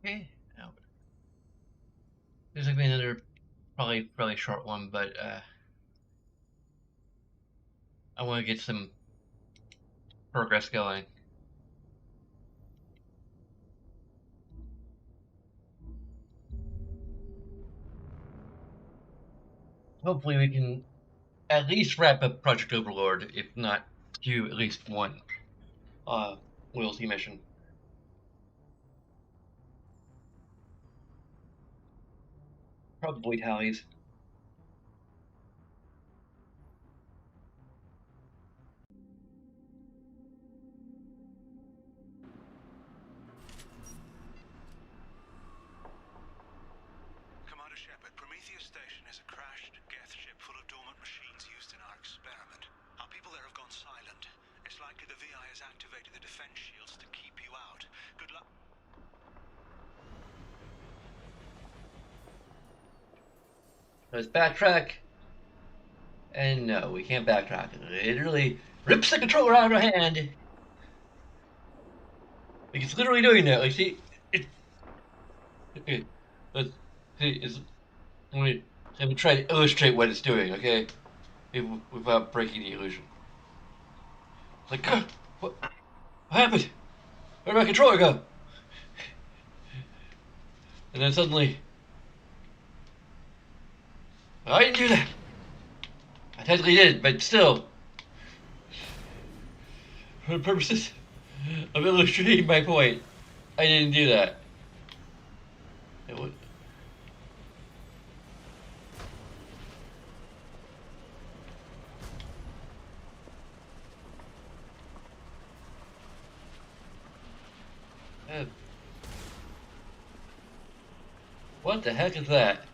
Okay. Now, this is gonna be another probably short one, but I want to get some progress going. Hopefully, we can at least wrap up Project Overlord, if not do at least one loyalty mission. Probably tallies. Commander Shepard, Prometheus Station is a crashed Geth ship full of dormant machines used in our experiment. Our people there have gone silent. It's likely the VI has activated the defense shields to keep you out. Good luck. Let's backtrack. And no, we can't backtrack. It literally rips the controller out of our hand. Like it's literally doing that. Like see, it. Okay, let's see. Let me try to illustrate what it's doing. Okay, without breaking the illusion. Like, what happened? Where did my controller go? And then suddenly, I didn't do that. I technically did, but still, for the purposes of illustrating my point, I didn't do that. It was, uh, what the heck is that?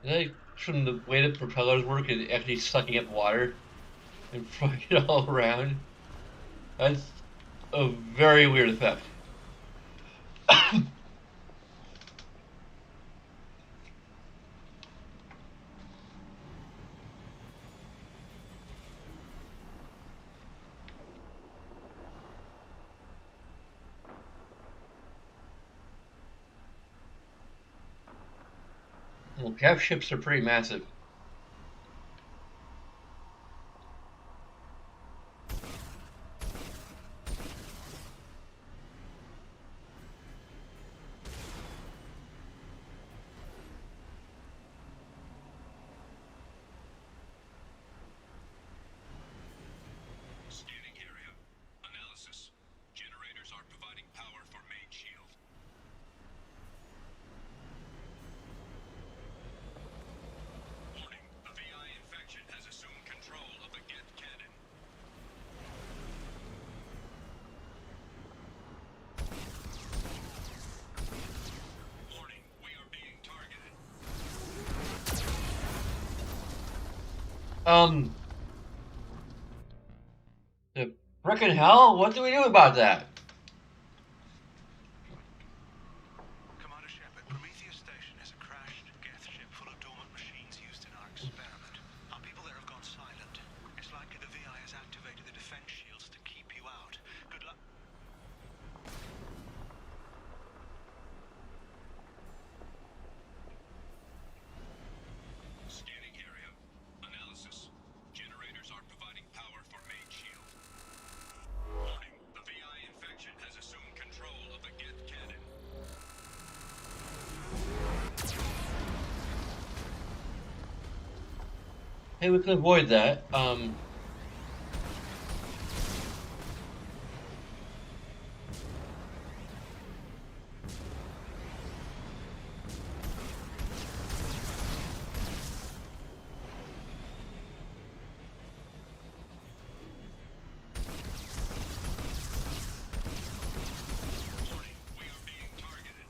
Is that from the way the propellers work, is actually sucking up water and throwing it all around? That's a very weird effect. Well, Cav ships are pretty massive. Scanning area. Analysis. Generators are providing power for main shield. Warning. The VI infection has assumed control of the Geth cannon. Warning. We are being targeted. The frickin' hell? What do we do about that? Commander Shepard, Prometheus Station is a crashed Geth ship full of dormant machines used in our experiment. Our people there have gone silent. It's likely the VI has activated the defense shields to keep you out. Good luck. Scanning area. Analysis. Generators are providing power for main shield. Warning. The VI infection has assumed control of the Geth cannon. Hey, we can avoid that. Warning. We are being targeted.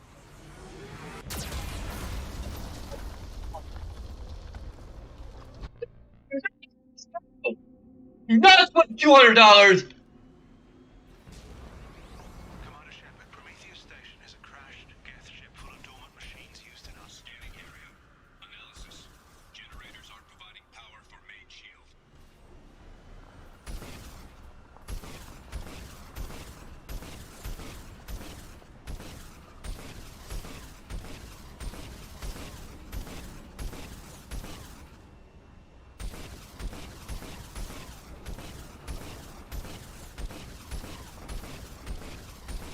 You not spend $200. Commander Shepard, Prometheus Station is a crashed Geth ship full of dormant machines used in our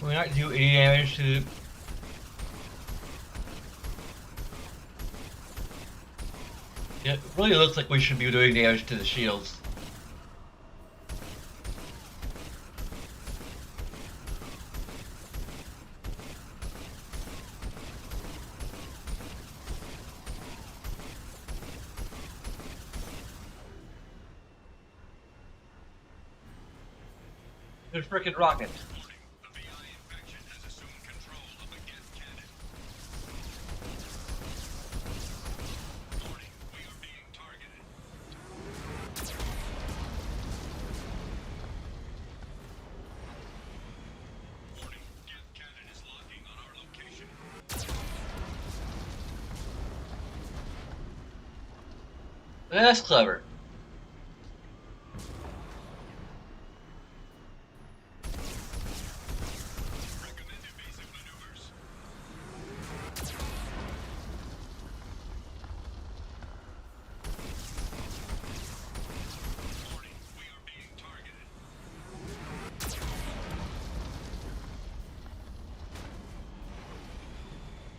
We're not do any damage to. It really looks like we should be doing damage to the shields. They're frickin' rockets. The VI infection has assumed control of the Geth cannon. Warning, we are being targeted. Warning, Geth cannon is locking on our location. That's clever. Recommend evasive maneuvers. Warning, we are being targeted.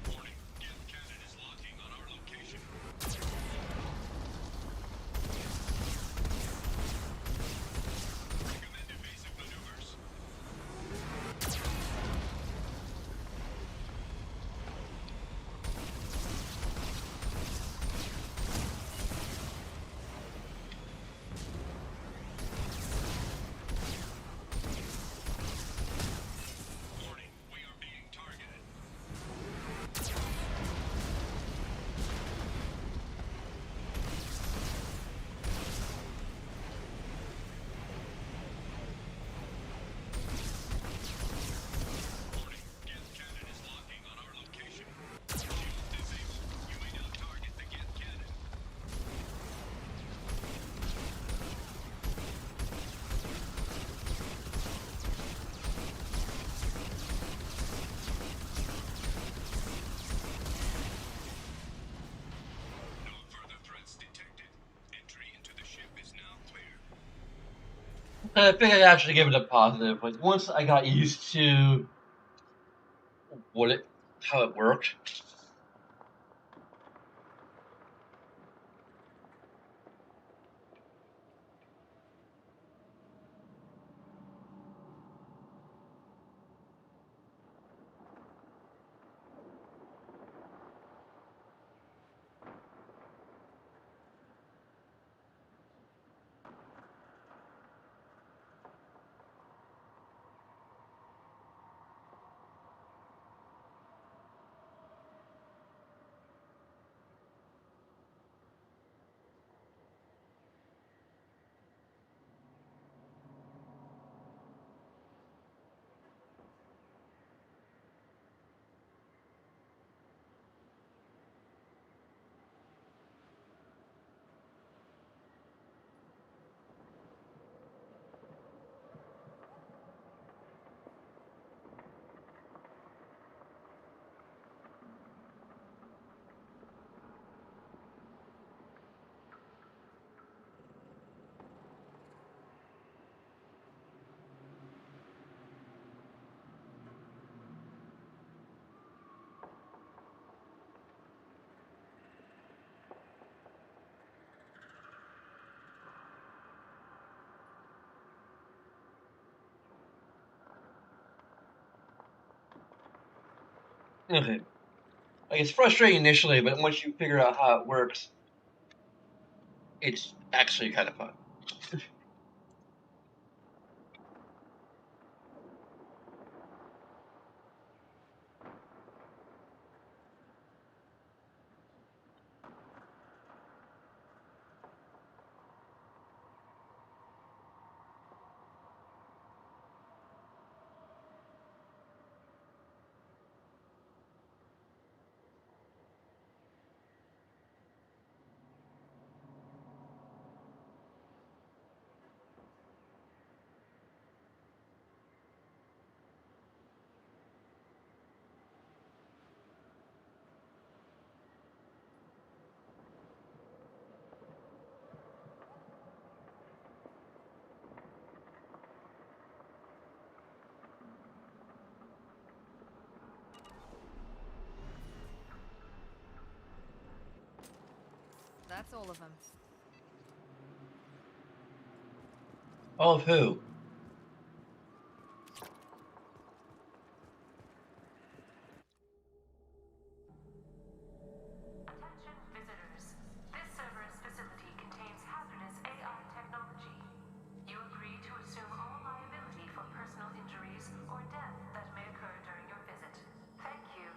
Warning, Geth cannon is locking on our location. Recommend evasive maneuvers. Warning, we are being targeted. Warning, Geth cannon is locking on our location. Shields disabled. You may now target the Geth cannon. No further threats detected. Entry into the ship is now clear. I think I actually give it a positive. Like once I got used to how it worked. Okay. Like it's frustrating initially, but once you figure out how it works, it's actually kind of fun. That's all of them. All of who? Attention visitors. This server's facility contains hazardous AI technology. You agree to assume all liability for personal injuries or death that may occur during your visit. Thank you.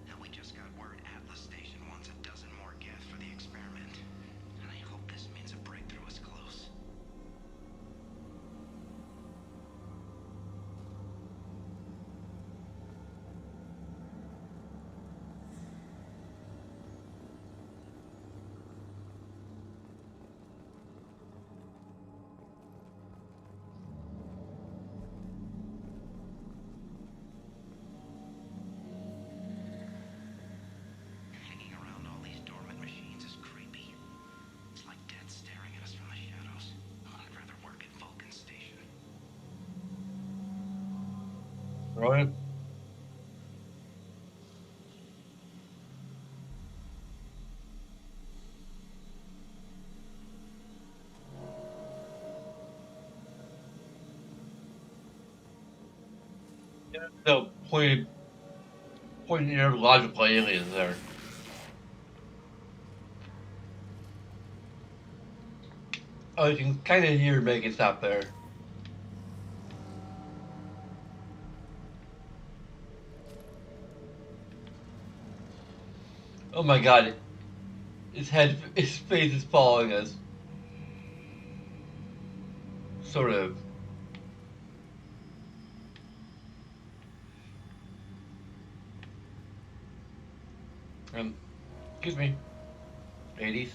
And we just got word Atlas Station wants a dozen more geth for the experiment. And I hope this means a breakthrough is close. Hanging around all these dormant machines is creepy. It's like death staring at us from the shadows. I'd rather work at Vulcan's station. Right? No, pointing near logical aliens there. Oh, you can kind of hear Megan stop there. Oh my god, his face is following us. Sort of. Excuse me, ladies.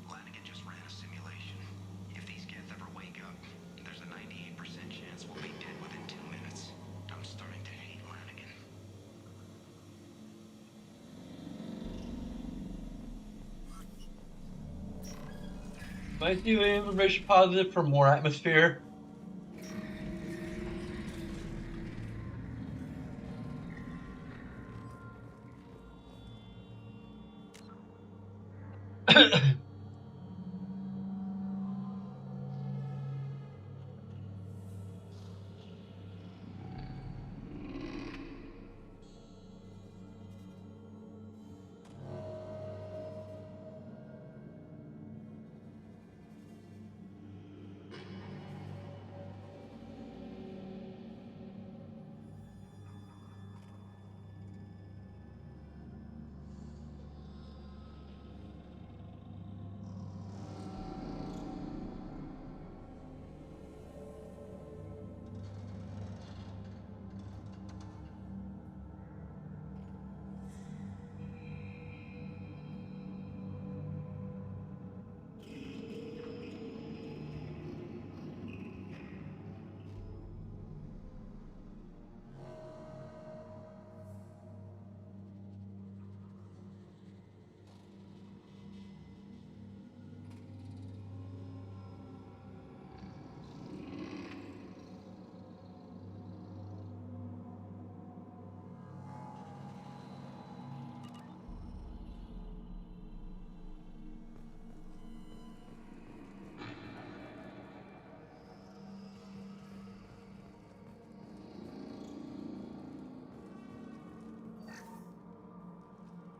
Flanagan just ran a simulation. If these geth ever wake up, there's a 98% chance we'll be dead within 2 minutes. I'm starting to hate Flanagan. Might do information positive for more atmosphere.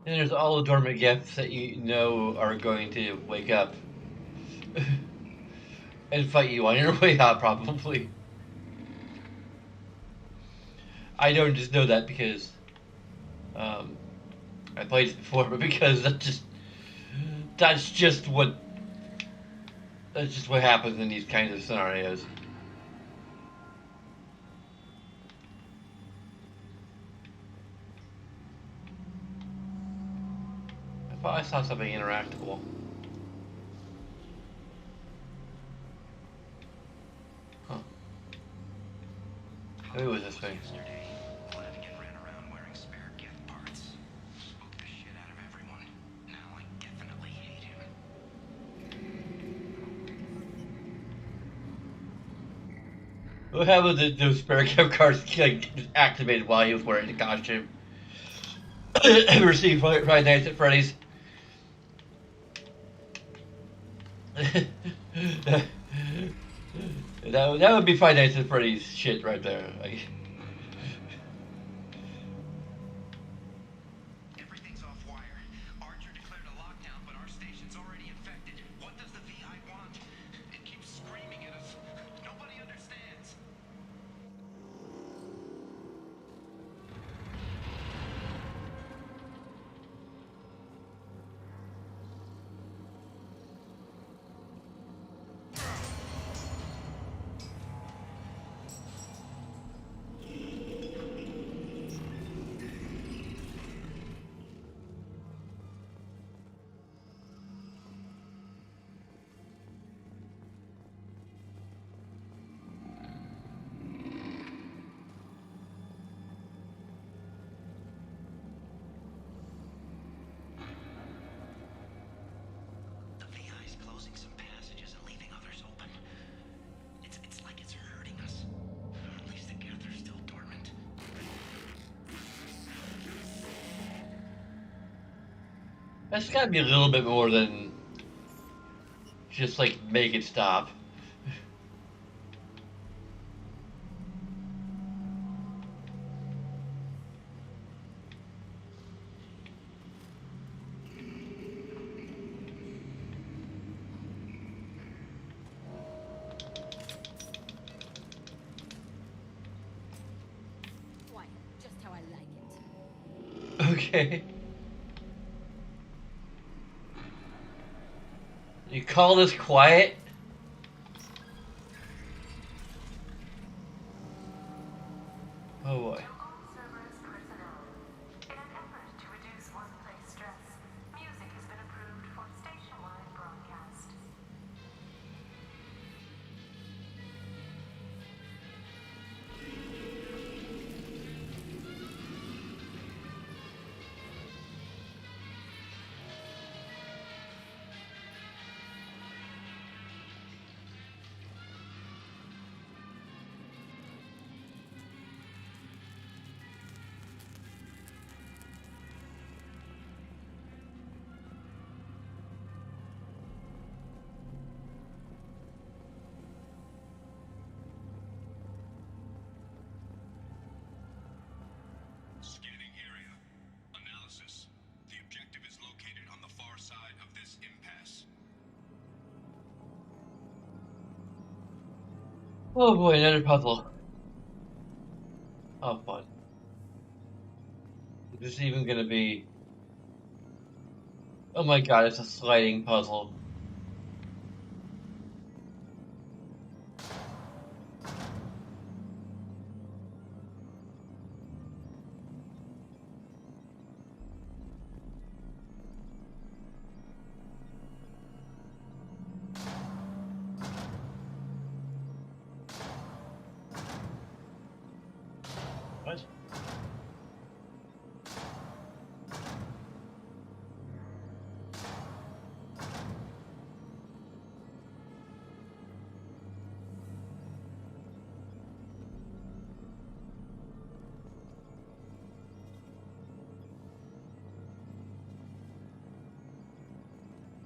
And there's all the dormant gifts that you know are going to wake up. and fight you on your way out, probably. I don't just know that because um, I played it before, but because that's just what that's just what happens in these kinds of scenarios. I thought I saw something interactable. Huh. Maybe it was this thing. Yesterday, Flanagan ran around wearing spare gift parts. Spooked the shit out of everyone. Now I definitely hate him. What happened to those spare gift cards like, activated while he was wearing the costume? Ever seen Friday Nights at Freddy's? that would be Friday Nights at Freddy's shit right there. Like, Everything's off wire. Archer declared a lockdown, but our station's already infected. What does the VI want? It keeps screaming at us. Nobody understands. The VI's closing some passages and leaving others open. It's like it's hurting us. At least the Gather's still dormant. that's got to be a little bit more than just like make it stop. Quiet, just how I like it. Okay. You call this quiet? Oh boy. To all Cerberus personnel, in an effort to reduce workplace stress, music has been approved for station-wide broadcast. Scanning area. Analysis. The objective is located on the far side of this impasse. Oh boy, another puzzle. Oh fun. Is this even gonna be? Oh my god, it's a sliding puzzle. What?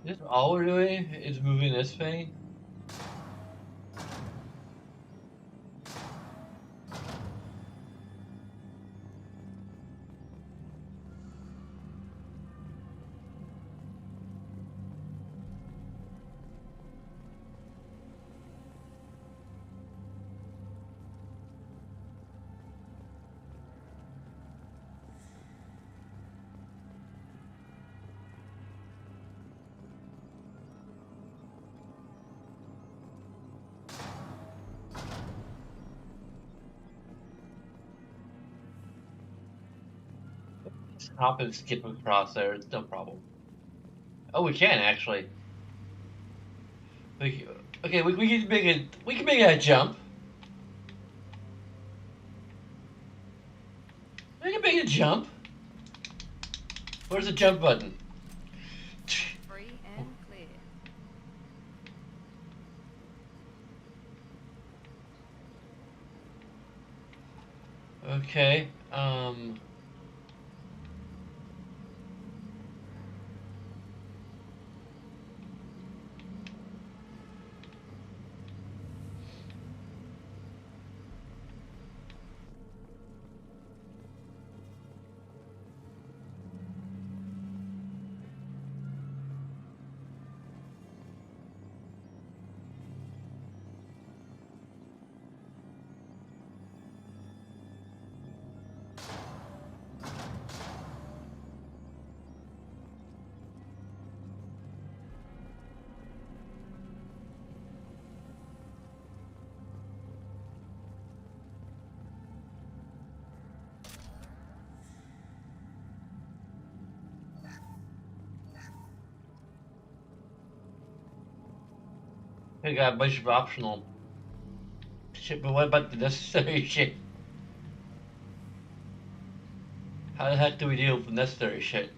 Is this all we're doing? Is moving this thing? hop and skip across there. It's no problem. Oh, we can actually. We, okay, we can make it. We can make it a jump. We can make it a jump. Where's the jump button? Free and clear. Okay. We got a bunch of optional shit, but what about the necessary shit? How the heck do we deal with the necessary shit?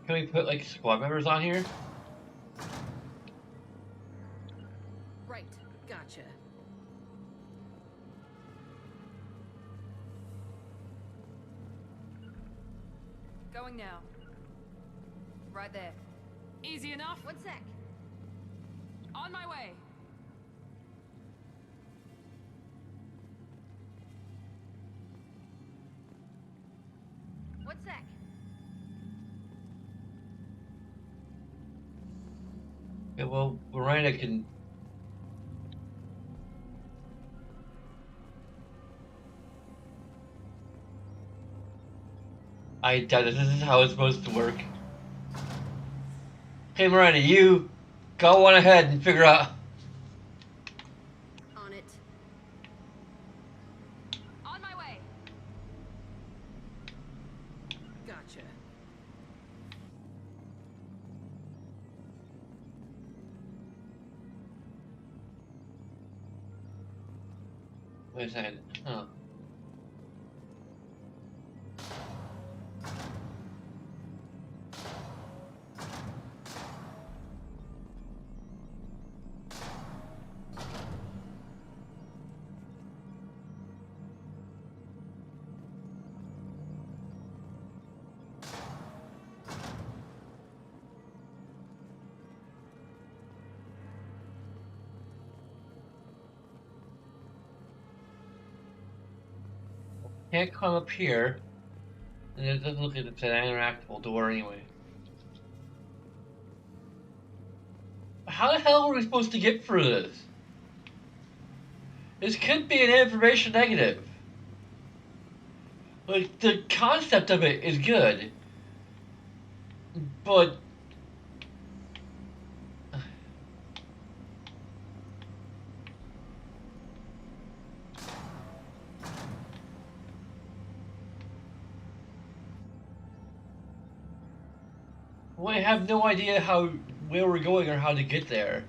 Can we put like squad members on here? Right. Gotcha. Going now. Right there. Easy enough. One sec. On my way. One sec. Yeah, well, Miranda can. I doubt this is how it's supposed to work. Hey, Miranda, you go on ahead and figure out. On it. On my way. Gotcha. Wait a second. Huh. Can't climb up here. And it doesn't look like it's an interactable door anyway. How the hell are we supposed to get through this? This could be an information negative. Like, the concept of it is good. But well, I have no idea where we're going or how to get there.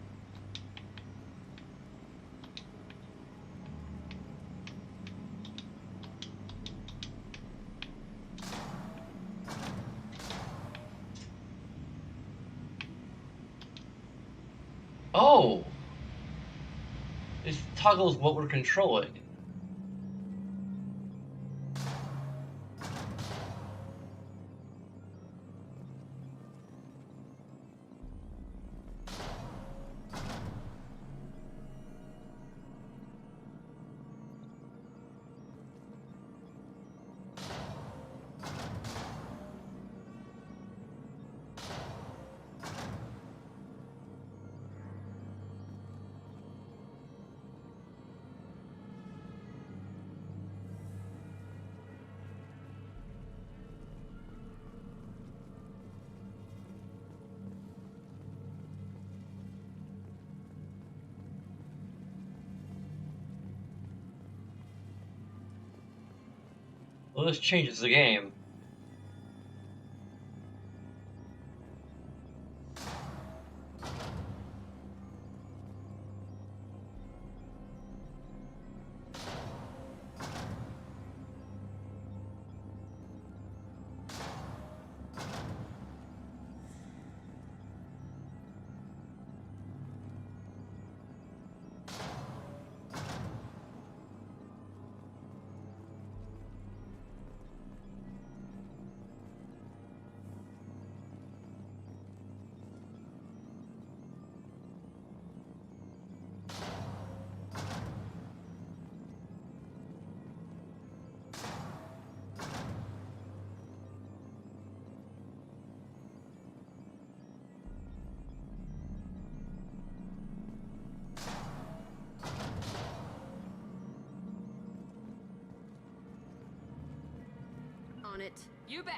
Oh, this toggles what we're controlling. Well, this changes the game. On it. You bet.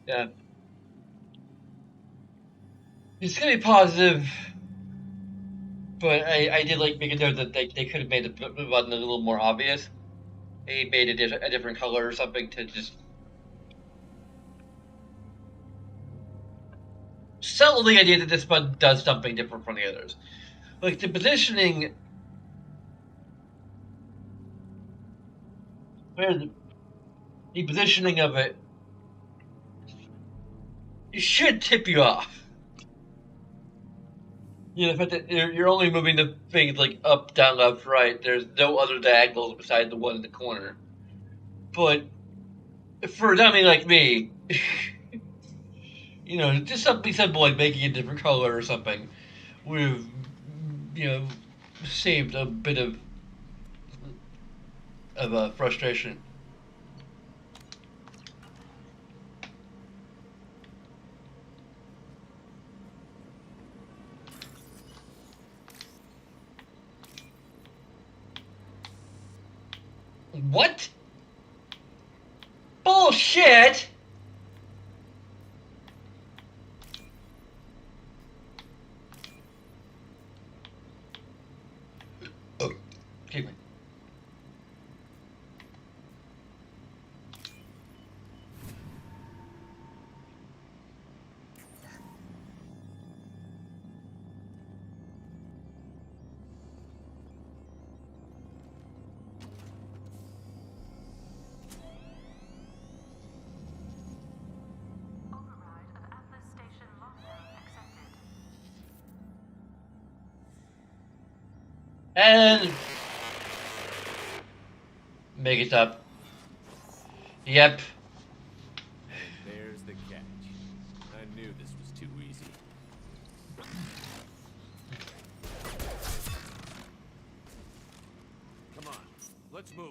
Yeah. It's gonna be positive, but I did like make a note that they could have made the button a little more obvious. They made a different color or something to just sell the idea that this button does something different from the others. Like the positioning, the positioning of it should tip you off. You know, the fact that you're only moving the thing like up, down, left, right. There's no other diagonals besides the one in the corner. But for a dummy like me, you know, just something simple like making a different color or something would have, you know, saved a bit of frustration. What? Bullshit! Oh, excuse me. Override of Atlas Station lockdown accepted. And make it up. Yep. And there's the catch. I knew this was too Let's move.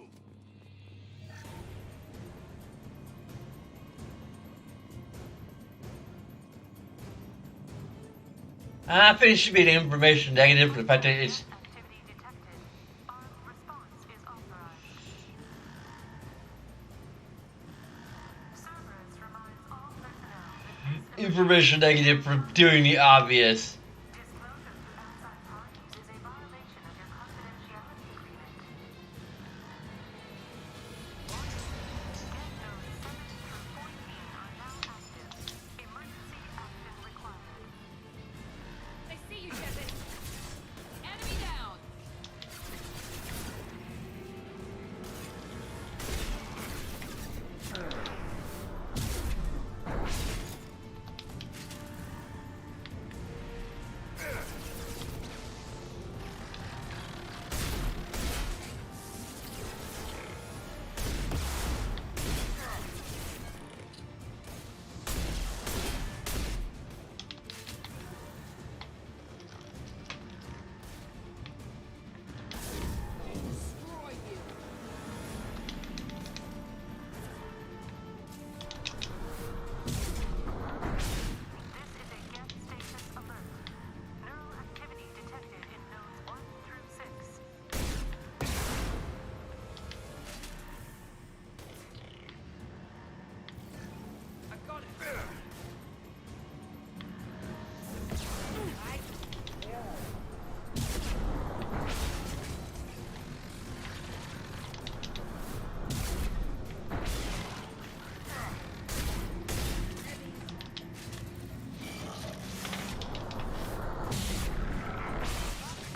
I think it should be the information negative for the fact that it's Activity detected. Armed response is authorized. Cerberus reminds all personnel that this information negative for doing the obvious. disclosure to outside parties is a violation of your confidentiality agreement. Get nodes 7 through 14 are now active. Emergency action required. I see you, Shepard. Enemy down. Destroy you. This is a get status alert. Neural activity detected in nodes 1 through 6. I got it.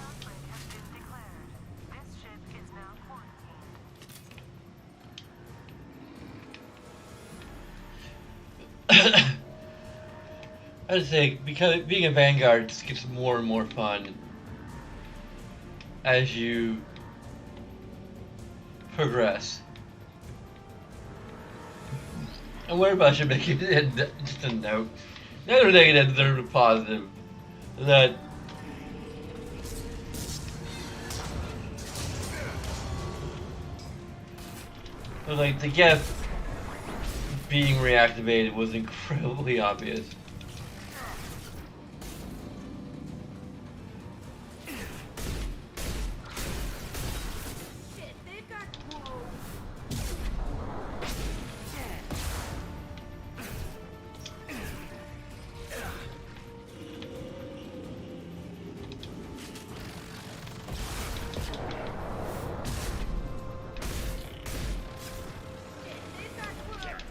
Outbreak has been declared. This ship is now quarantined. I'd say because being a Vanguard just gets more and more fun as you progress. And what about you make it just a note? Neither negative nor positive. That like the gift being reactivated was incredibly obvious. Shit, they've got. Whoa. Shit, they've got.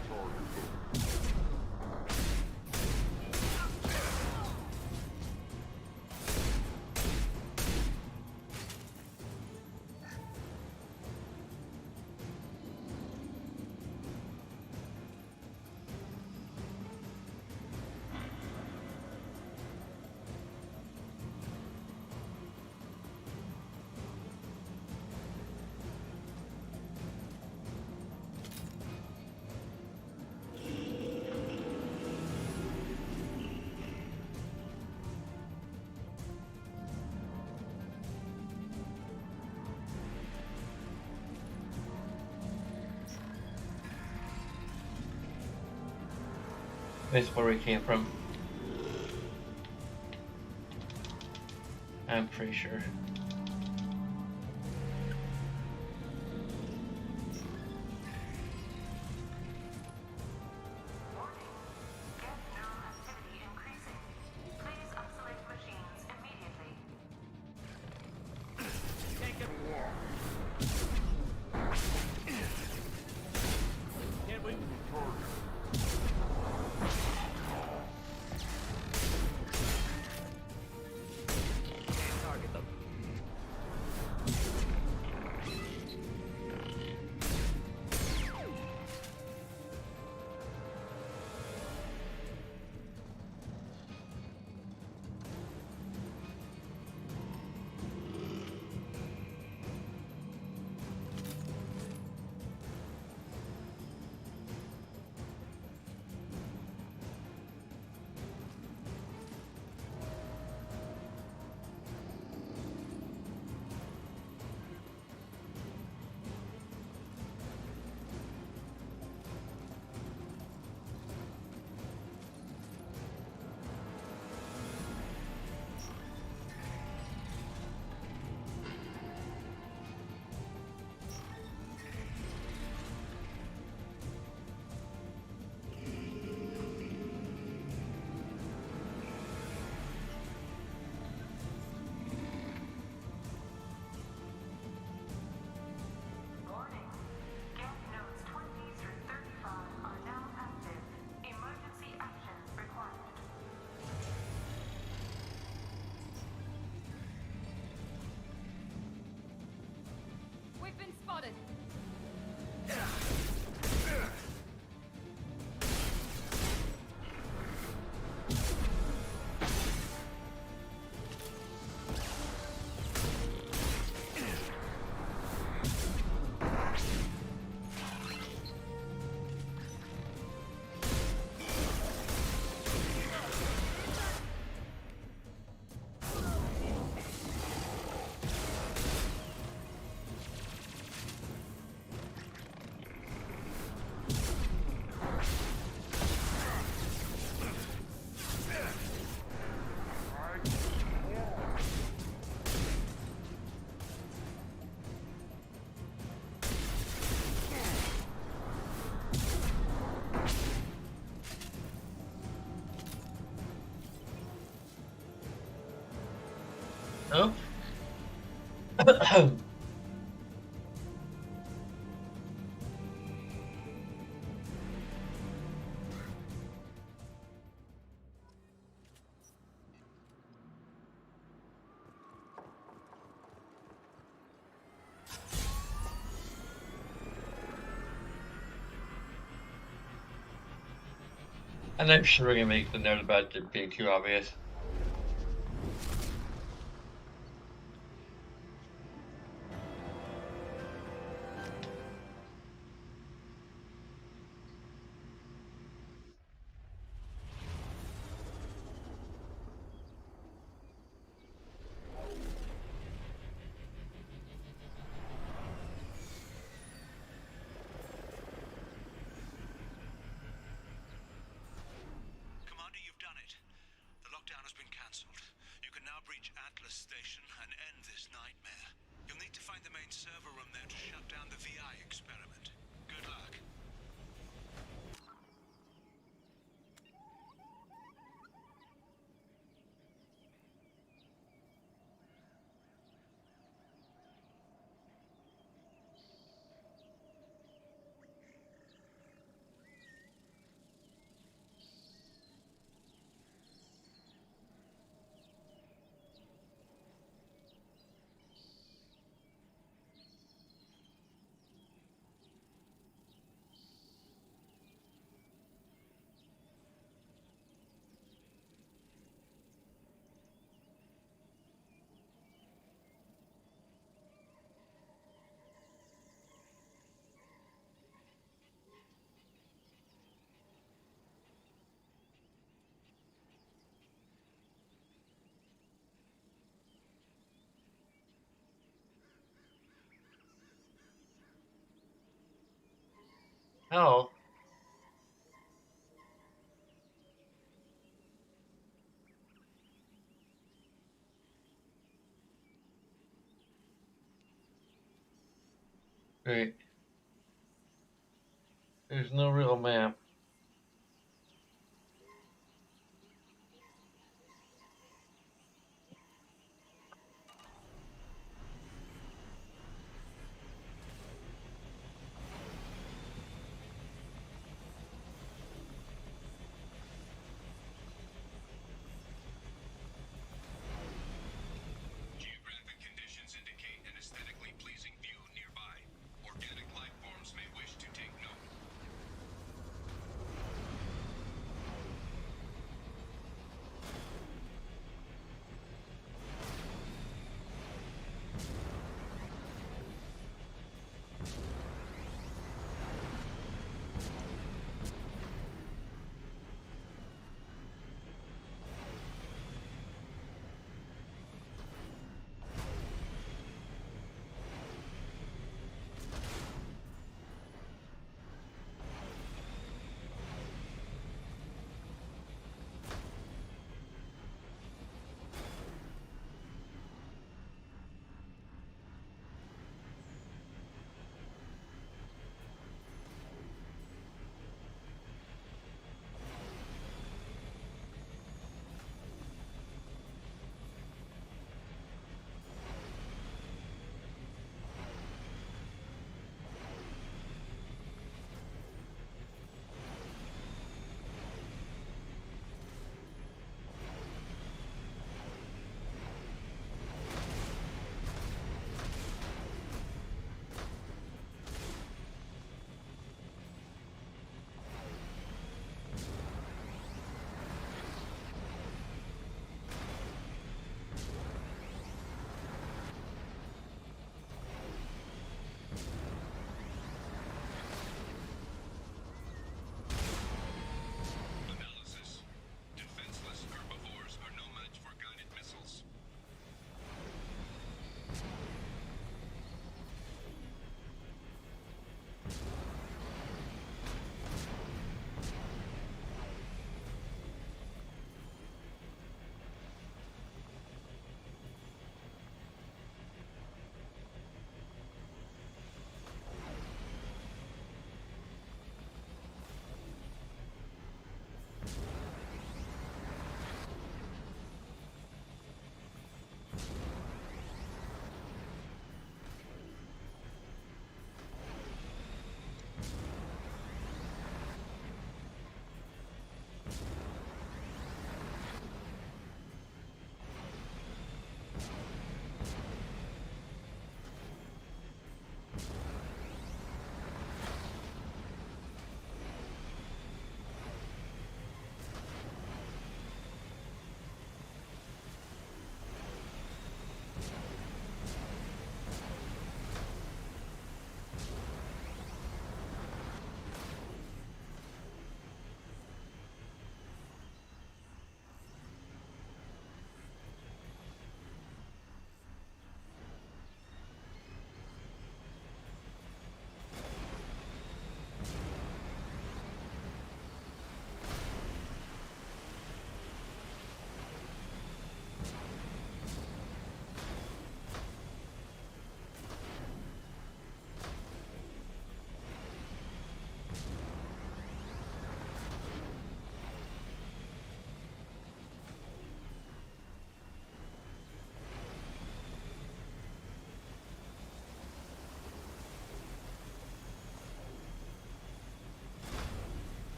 Whoa. That's where we came from. I'm pretty sure. Warning. Get neural activity increasing. Please isolate machines immediately. Take it. Can't wait. Can't target them. spotted. Oh. And I'm sure we're gonna make the note about it being too obvious. Commander, you've done it. The lockdown has been cancelled. You can now breach Atlas Station and end this nightmare. You'll need to find the main server room there to shut down the VI experiment. Good luck. Oh. Great. There's no real map. Geographic conditions indicate an aesthetically pleasing view nearby. Organic life forms may wish to take note.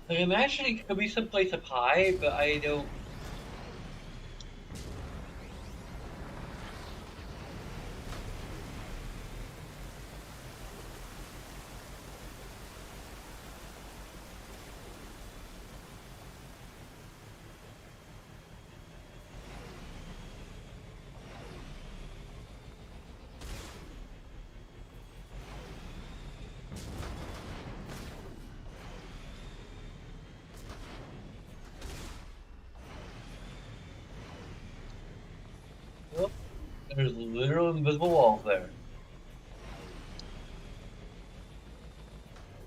Like, I'm actually could be someplace up high, but I don't. Well, there's literal invisible walls there.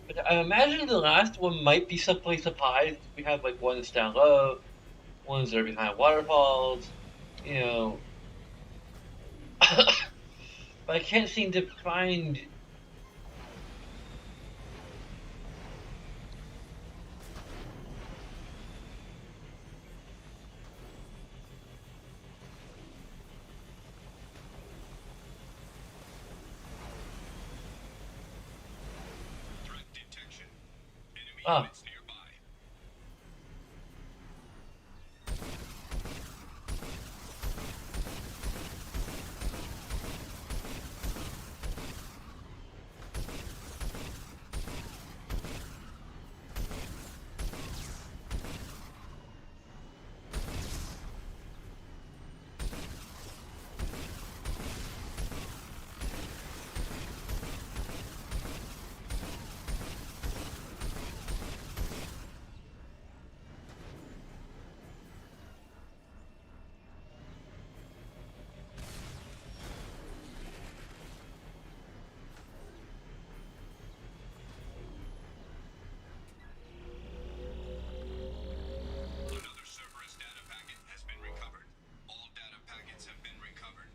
But I imagine the last one might be someplace up high. We have like ones down low, ones that are behind waterfalls, you know. But I can't seem to find. Threat detection. Enemy Ah, units nearby. Another Cerberus data packet has been recovered. All data packets have been recovered.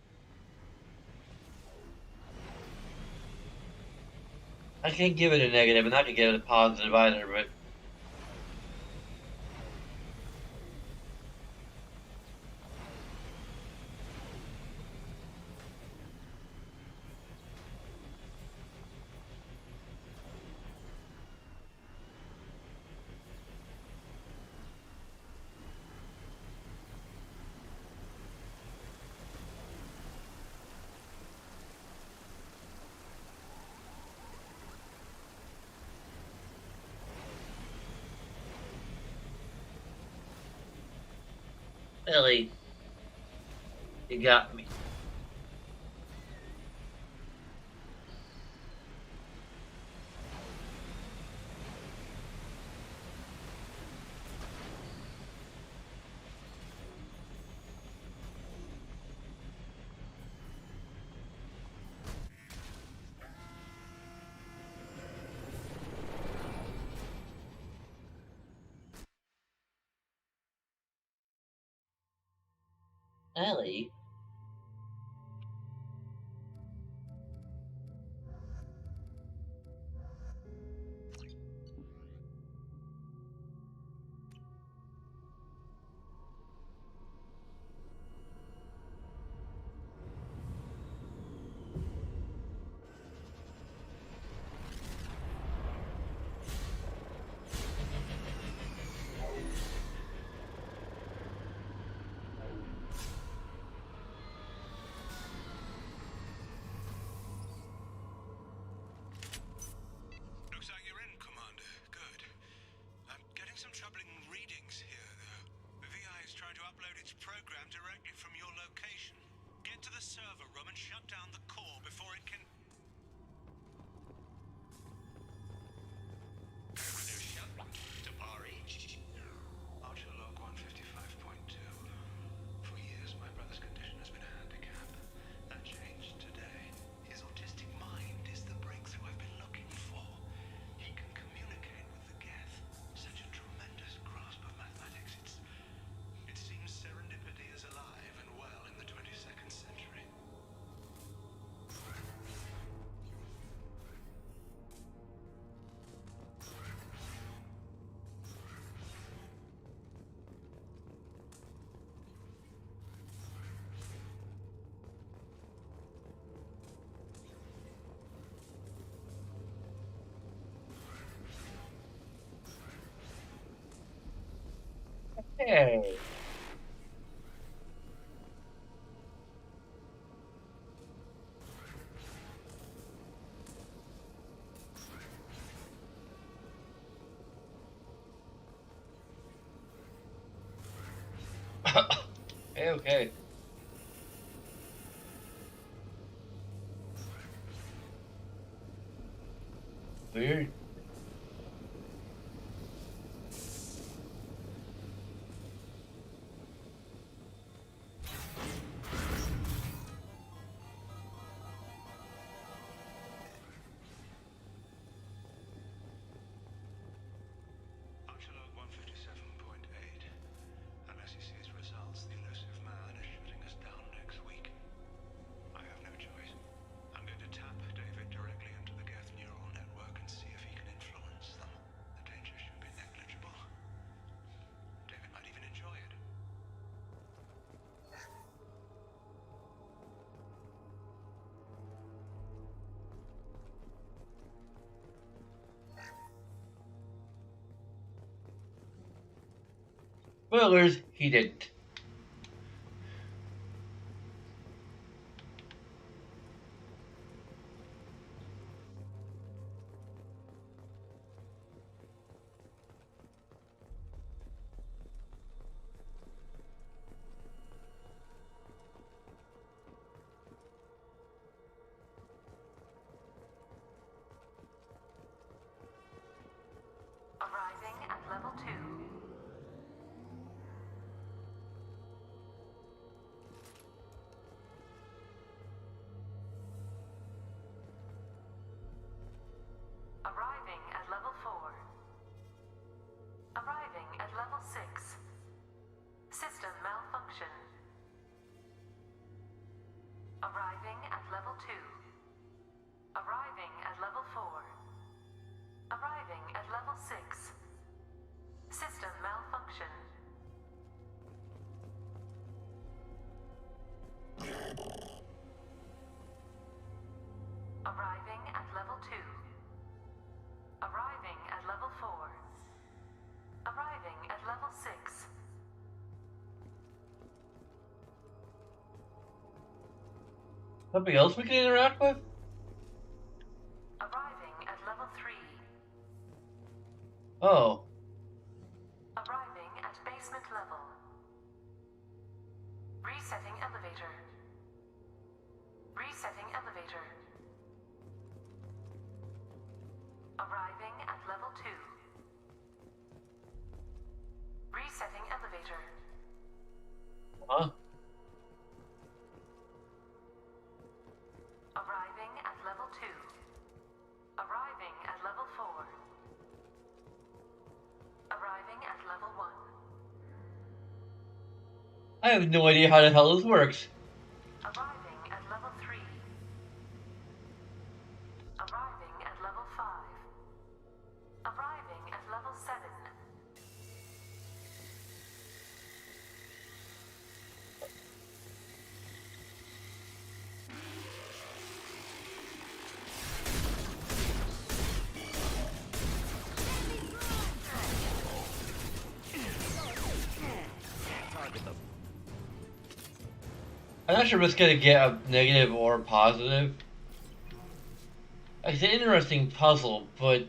I can't give it a negative, and I can give it a positive either. But Ellie, you got me. Ellie. Hey. Hey, okay. Weird. Archilog 157.8. Unless he sees results, the elusive man is shutting us down next week. I have no choice. I'm going to tap David directly into the Geth neural network and see if he can influence them. The danger should be negligible. David might even enjoy it. Spoilers, he didn't. Arriving at level 2. Arriving at level 4. Arriving at level 6. System malfunction. Arriving at level 2. Arriving at level 4. Arriving at level 6. System malfunction. Arriving at level 2. Arriving at level 4. Arriving at level 6. Something else we can interact with? Arriving at level 3. Oh. Arriving at basement level. Resetting elevator. Resetting elevator. Arriving at level 2. Resetting elevator. Huh? Arriving at level 2. Arriving at level 4. Arriving at level 1. I have no idea how the hell this works. Arriving at level 3. Arriving at level 5. Arriving at level 7. I'm not sure if it's gonna get a negative or a positive. It's an interesting puzzle, but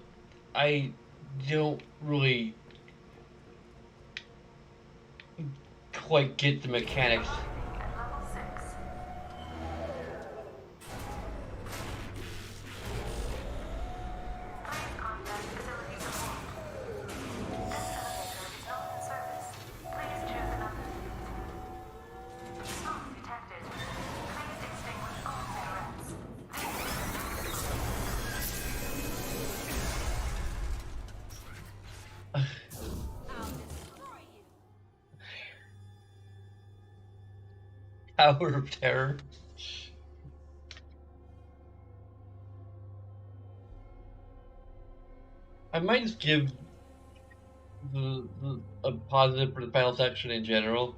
I don't really quite get the mechanics. Arriving at level 6. Please contact facility support. This elevator is not in service. Please choose another. Smoke detected. Please extinguish all cigarettes. I'll destroy you. Tower of Terror. I might just give a positive for the final section in general.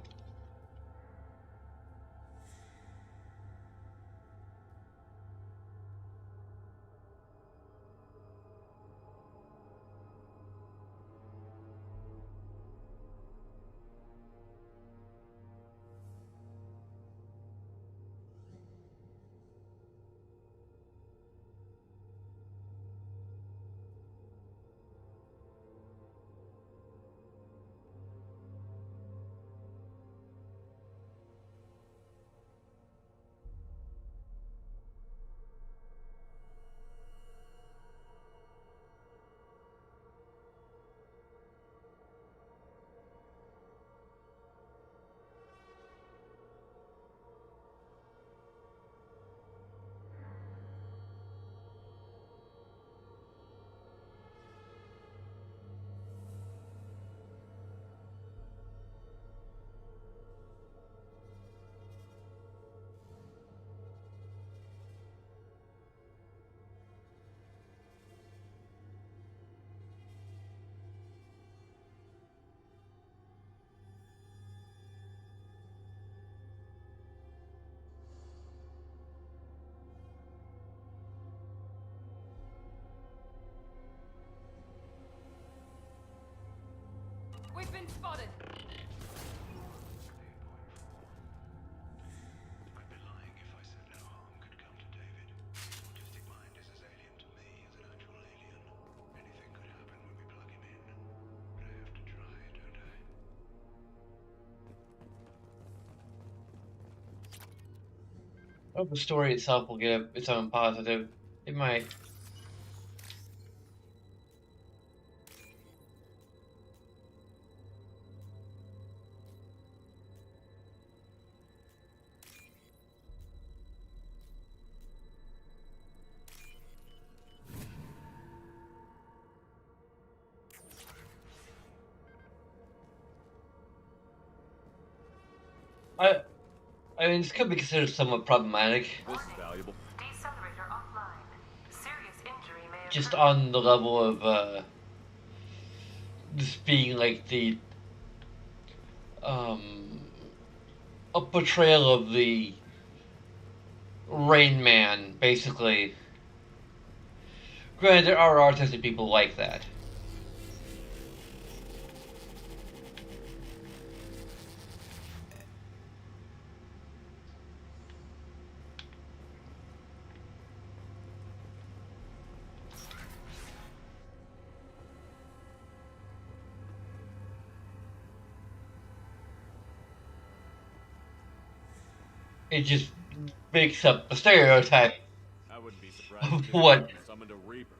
We've been spotted. I'd be lying if I said no harm could come to David. Autistic mind is as alien to me as an actual alien. Anything could happen when we plug him in. But I have to try, don't I? I hope the story itself will get its own positive. It might. I mean, this could be considered somewhat problematic, This is valuable. Decelerator offline. Serious injury may occur. just on the level of this being like the a portrayal of the Rain Man, basically. Granted, there are artistic people like that. It just makes up a stereotype I wouldn't be surprised of if this what person summoned a Reaper.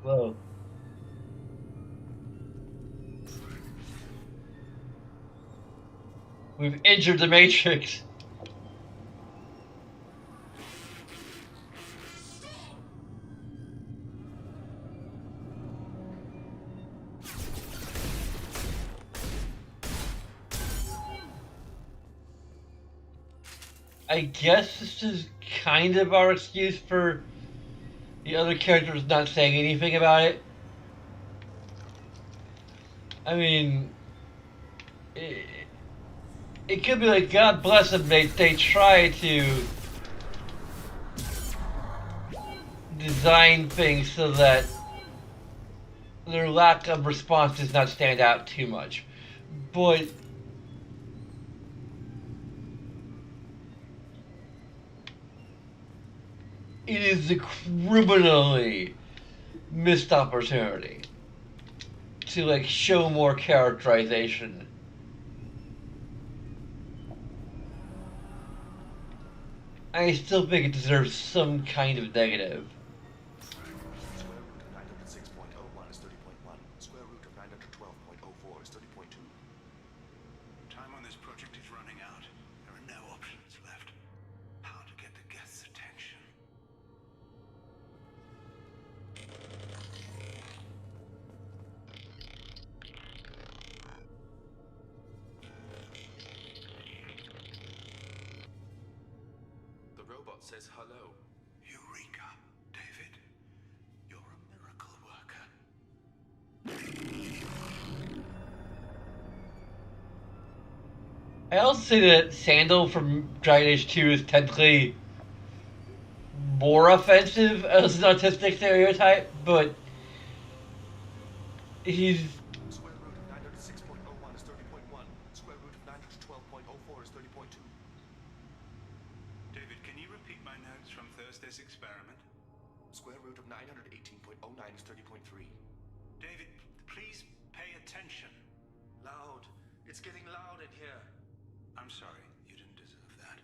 Whoa. We've injured the Matrix. I guess this is kind of our excuse for the other characters not saying anything about it. I mean, it could be like, God bless them, they try to design things so that their lack of response does not stand out too much. But it is a criminally missed opportunity to like show more characterization. I still think it deserves some kind of negative. Square root of 906.01 is 30.1. Square root of 912.04 is 30.2. Time on this project is running out. There are no options left. How to get the guest's attention. The robot says hello. Eureka, David. You're a miracle worker. I also say that Sandal from Dragon Age 2 is technically more offensive as an autistic stereotype, but he's Square root of 906.01 is 30.1. Square root of 912.04 is 30.2. David, can you repeat my notes from Thursday's experiment? Square root of 918.09 is 30.3. David, please pay attention. Loud. It's getting loud in here. I'm sorry, you didn't deserve that.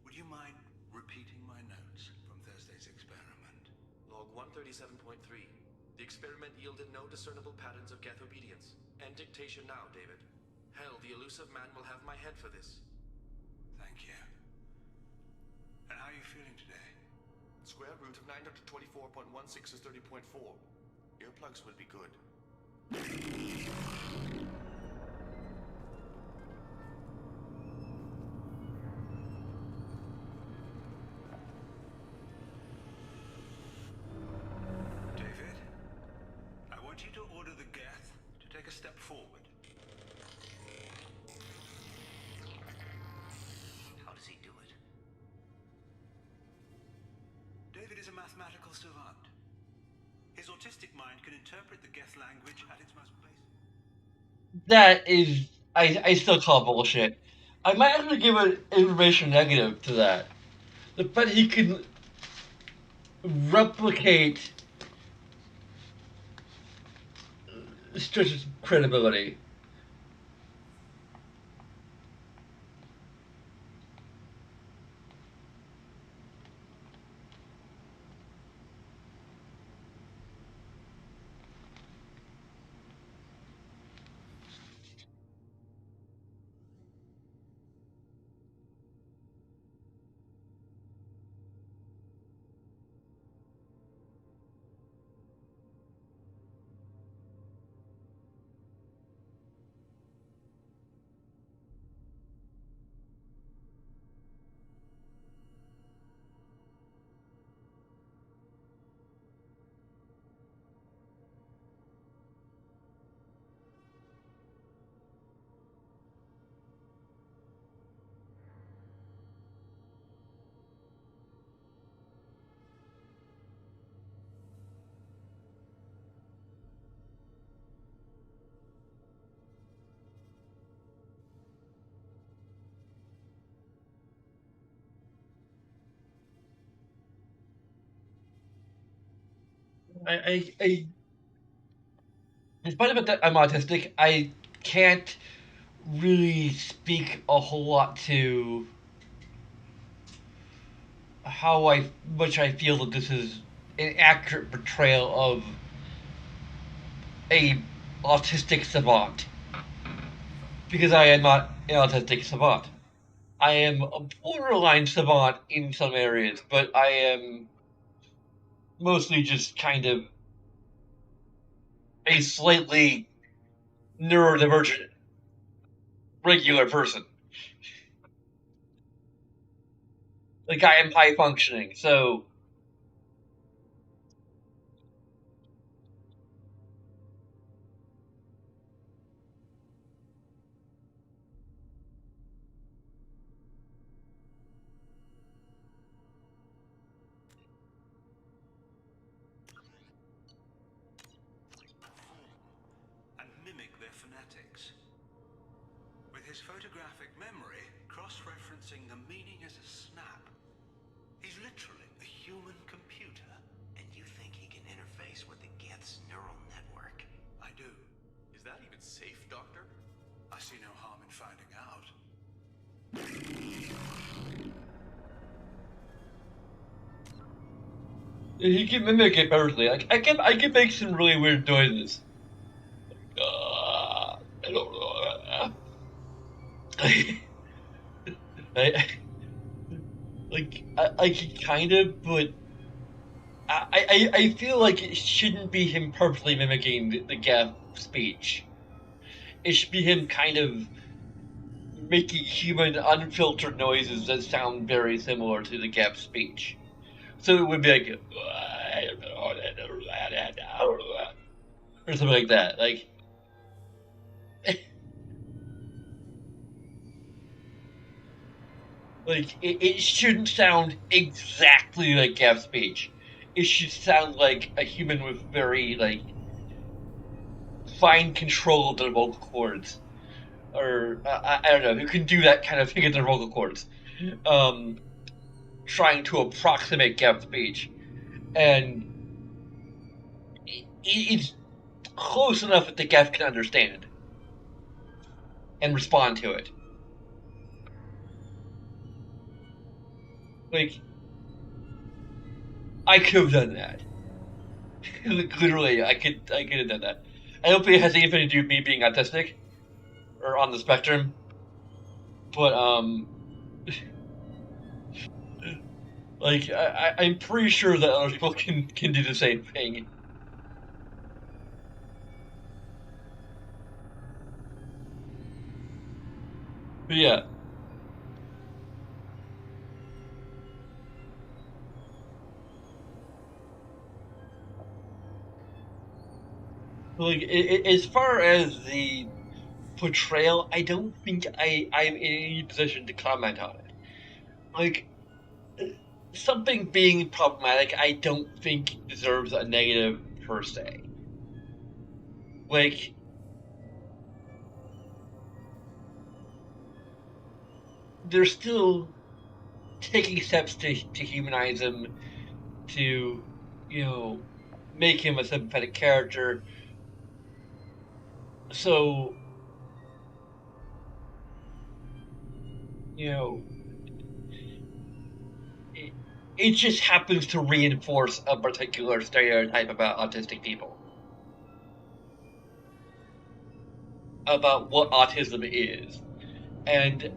Would you mind repeating my notes from Thursday's experiment? Log 137.3. The experiment yielded no discernible patterns of Geth obedience. End dictation now, David. Hell, the elusive man will have my head for this. Thank you. And how are you feeling today? Square root of 924.16 is 30.4. Earplugs would be good. David, I want you to order the Geth to take a step forward. How does he do it? David is a mathematical savant. His autistic mind can interpret the Geth language at its most basic. That is, I still call bullshit. I might actually give an information negative to that. The fact he can replicate stretches credibility. In spite of it that I'm autistic, I can't really speak a whole lot to how much I feel that this is an accurate portrayal of a autistic savant, because I am not an autistic savant. I am a borderline savant in some areas, but I am mostly just kind of a slightly neurodivergent regular person. Like, I am high functioning, so And mimic their phonetics. With his photographic memory, cross-referencing the meaning as a snap. He's literally a human computer. And you think he can interface with the Geth's neural network? I do. Is that even safe, Doctor? I see no harm in finding out. he can mimic it perfectly. I can make some really weird noises. I don't know. I can kind of, but I feel like it shouldn't be him perfectly mimicking the Geth speech. It should be him kind of making human unfiltered noises that sound very similar to the Geth speech. So it would be like, or something like that. Like it shouldn't sound exactly like Geth speech. It should sound like a human with very fine control of their vocal cords, or I don't know, who can do that kind of thing in their vocal cords, trying to approximate Geth speech, and it's close enough that the Geth can understand and respond to it. Like, I could have done that. Literally, I could have done that. I don't think it has anything to do with me being autistic or on the spectrum, but like I'm pretty sure that other people can do the same thing. But yeah, like as far as the portrayal, I don't think I'm in any position to comment on it. Like something being problematic, I don't think deserves a negative per se. Like they're still taking steps to humanize him, to you know make him a sympathetic character. So you know it, it just happens to reinforce a particular stereotype about autistic people, about what autism is, and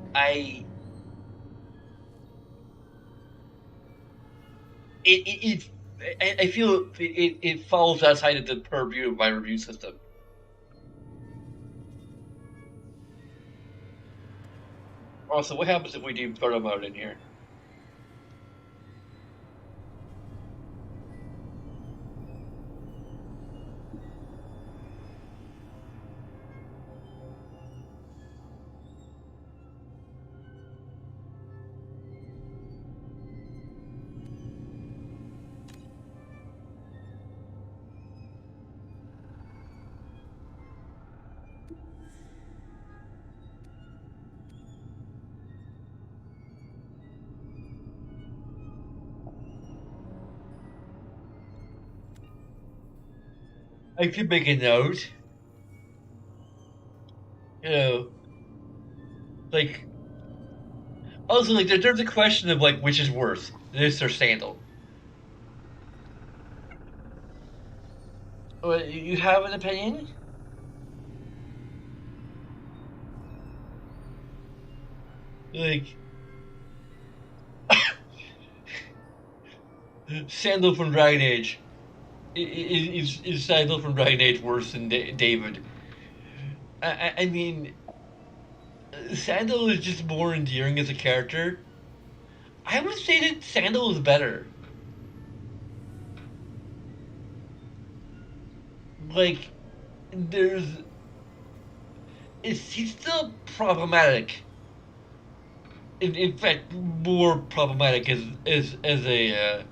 it I feel it falls outside of the purview of my review system. Also, what happens if we do photo mode in here? I could make a note. You know, like also like there's a question of like which is worse, this or Sandal. You have an opinion? Like Sandal from Dragon Age. Is Sandal from Dragon Age worse than David? I mean, Sandal is just more endearing as a character. I would say that Sandal is better. Like, there's, he's still problematic. In fact, more problematic as a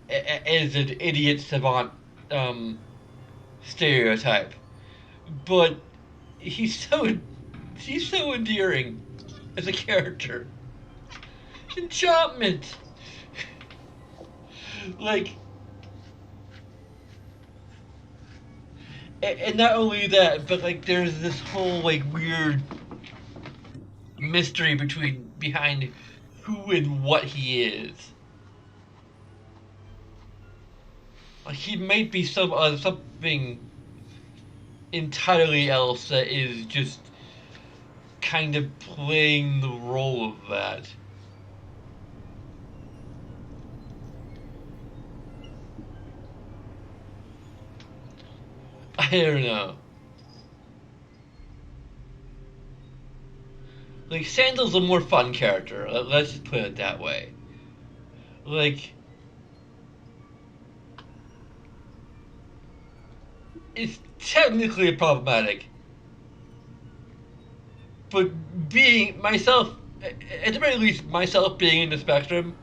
as an idiot savant um, stereotype. But he's so he's so endearing as a character. Enchantment, like, and not only that, but like, there's this whole like weird mystery behind who and what he is. Like, he might be something entirely else that is just kind of playing the role of that. I don't know. Like, Sandal's a more fun character. Let's just put it that way. Like, it's technically problematic, but being myself, at the very least, myself being in the spectrum,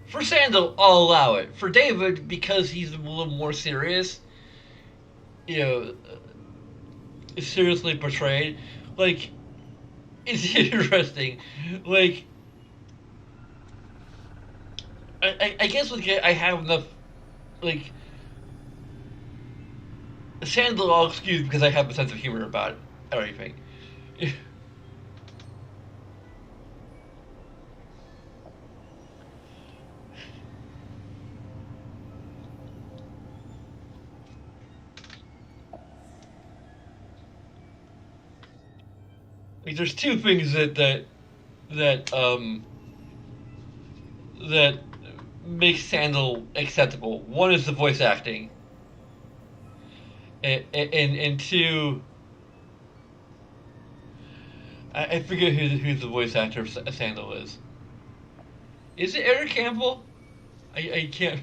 for Sandal, I'll allow it. For David, because he's a little more serious, you know, seriously portrayed, like, it's interesting. Like, I guess like I have enough, like, Sandal I'll excuse because I have a sense of humor about everything. there's two things that that makes Sandal acceptable. One is the voice acting, and two, I forget who the voice actor of Sandal is. Is it Eric Campbell? I can't.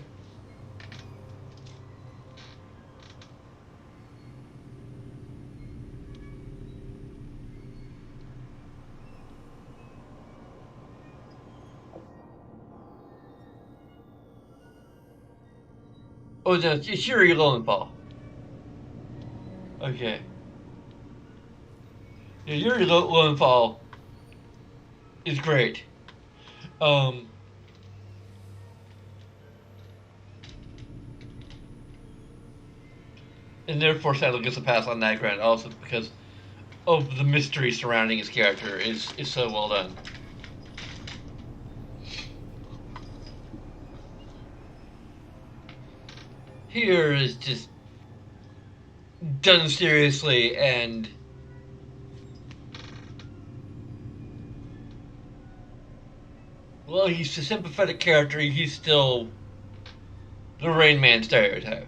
Oh, no, it's Yuri Lowenthal. Okay. Yeah, Yuri Lowenthal is great. Um, and therefore Sandal gets a pass on that ground also because of the mystery surrounding his character is so well done. Here is just done seriously and well, he's a sympathetic character. He's still the Rain Man stereotype.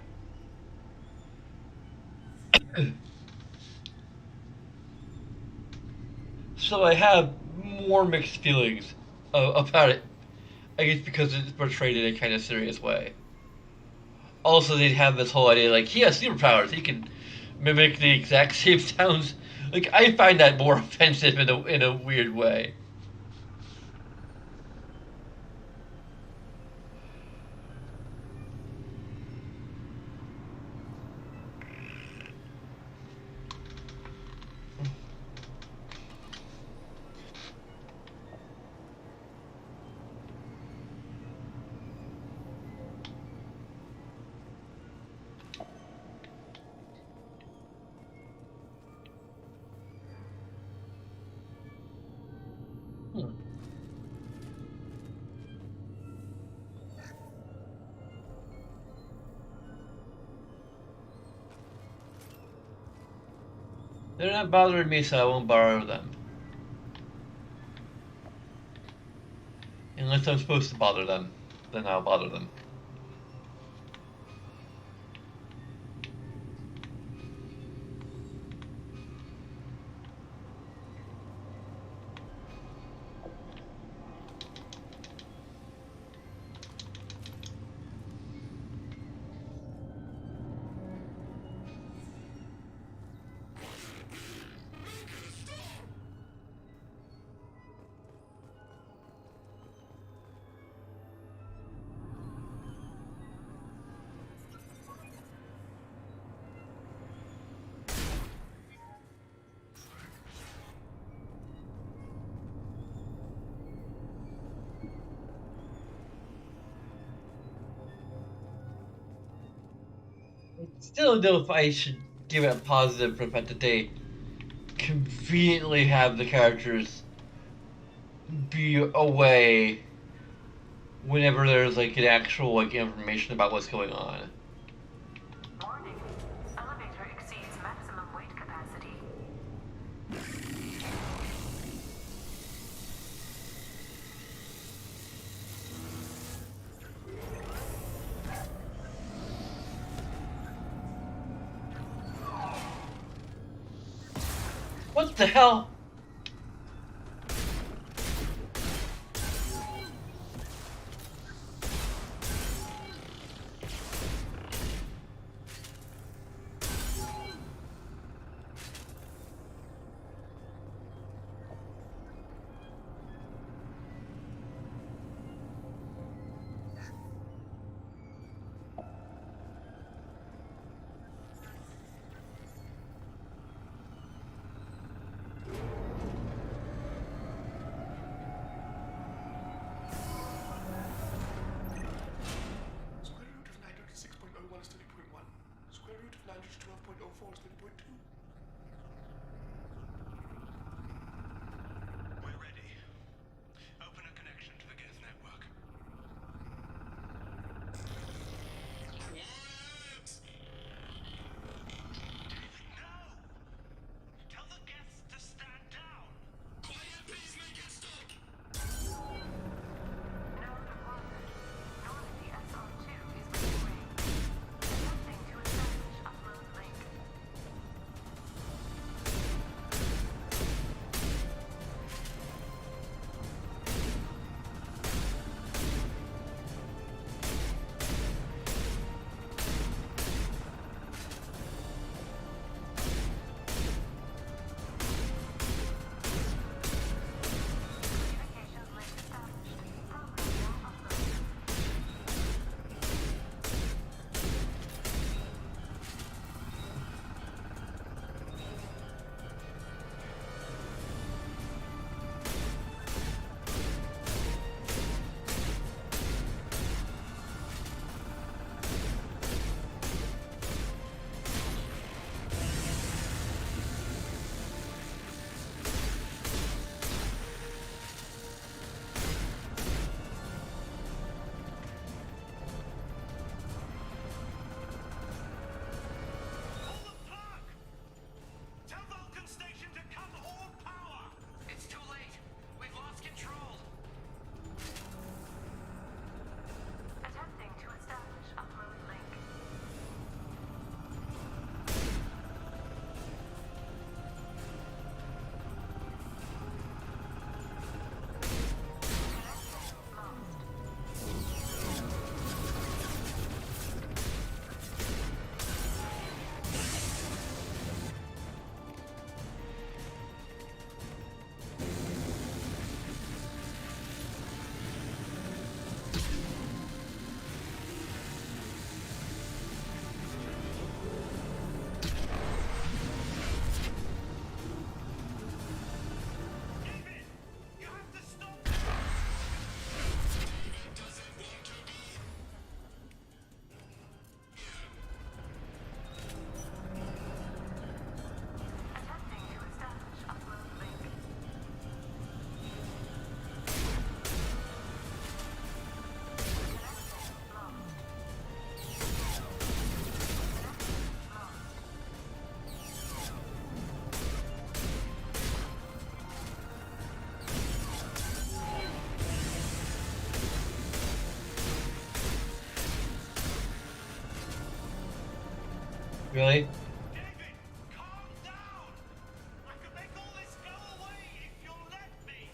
So I have more mixed feelings about it. I guess because it's portrayed in a kind of serious way. Also, they'd have this whole idea like he has superpowers. He can mimic the exact same sounds. Like I find that more offensive in a weird way. Hmm. They're not bothering me, so I won't borrow them. Unless I'm supposed to bother them, then I'll bother them. Still, know if I should give it a positive for the fact that they conveniently have the characters be away whenever there's like an actual like information about what's going on. Warning. Elevator exceeds maximum weight capacity. What the hell? Square root of 906.01 is 30.1. Square root of 912.04 is 30.2. We're ready. Open a connection to the Geth network. David, no! Tell the Geths to stand down! Really? David, calm down! I can make all this go away if you'll let me!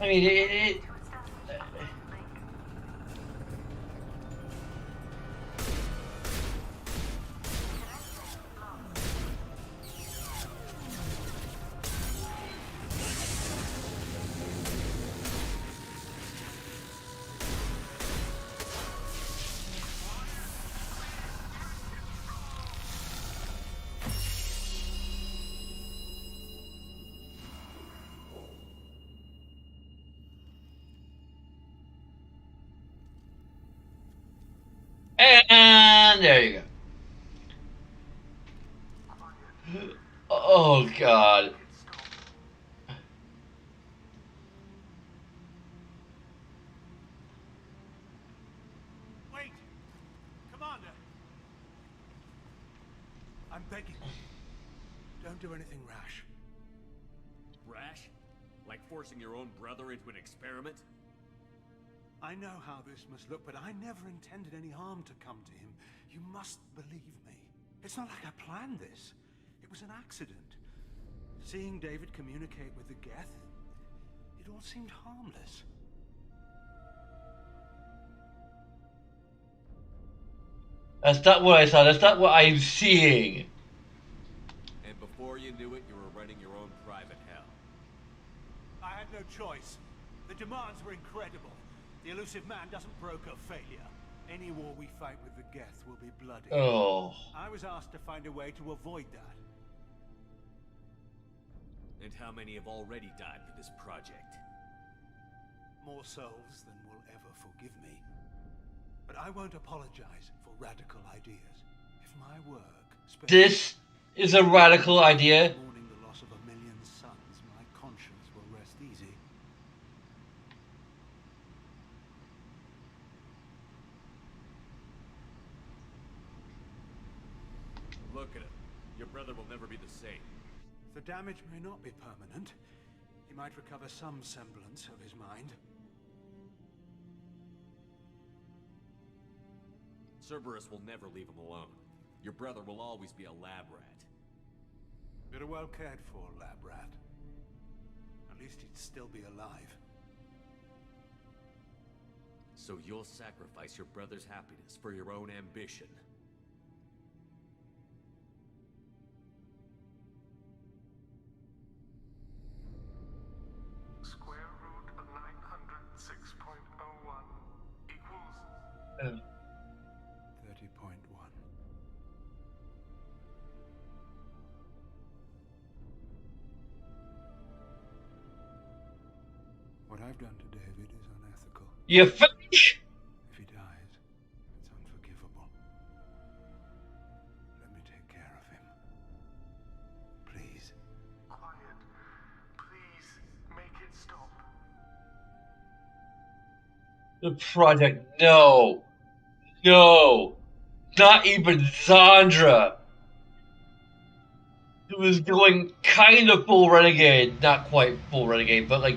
I mean, To establish a link. and there you go. Oh God. Wait! Commander! I'm begging you. Don't do anything rash. Rash? Like forcing your own brother into an experiment? I know how this must look, but I never intended any harm to come to him. You must believe me. It's not like I planned this. It was an accident. Seeing David communicate with the Geth, it all seemed harmless. That's not what I saw. That's not what I'm seeing. And before you knew it, you were running your own private hell. I had no choice. The demands were incredible. The elusive man doesn't broker failure. Any war we fight with the Geth will be bloody. Oh. I was asked to find a way to avoid that. And how many have already died for this project? More souls than will ever forgive me. But I won't apologize for radical ideas. If my work spends This is a radical idea. mourning the loss of a million sons, my conscience will rest easy. Look at him. Your brother will never be the same. The damage may not be permanent. He might recover some semblance of his mind. Cerberus will never leave him alone. Your brother will always be a lab rat. You're a well cared for lab rat. At least he'd still be alive. So you'll sacrifice your brother's happiness for your own ambition. Square root of 906.01 equals 30.1. What I've done to David is unethical. You finish? If he dies, it's unforgivable. Let me take care of him. Please. quiet. Please make it stop. The project. No. No. Not even Zandra. It was going kind of full renegade. Not quite full renegade, but like.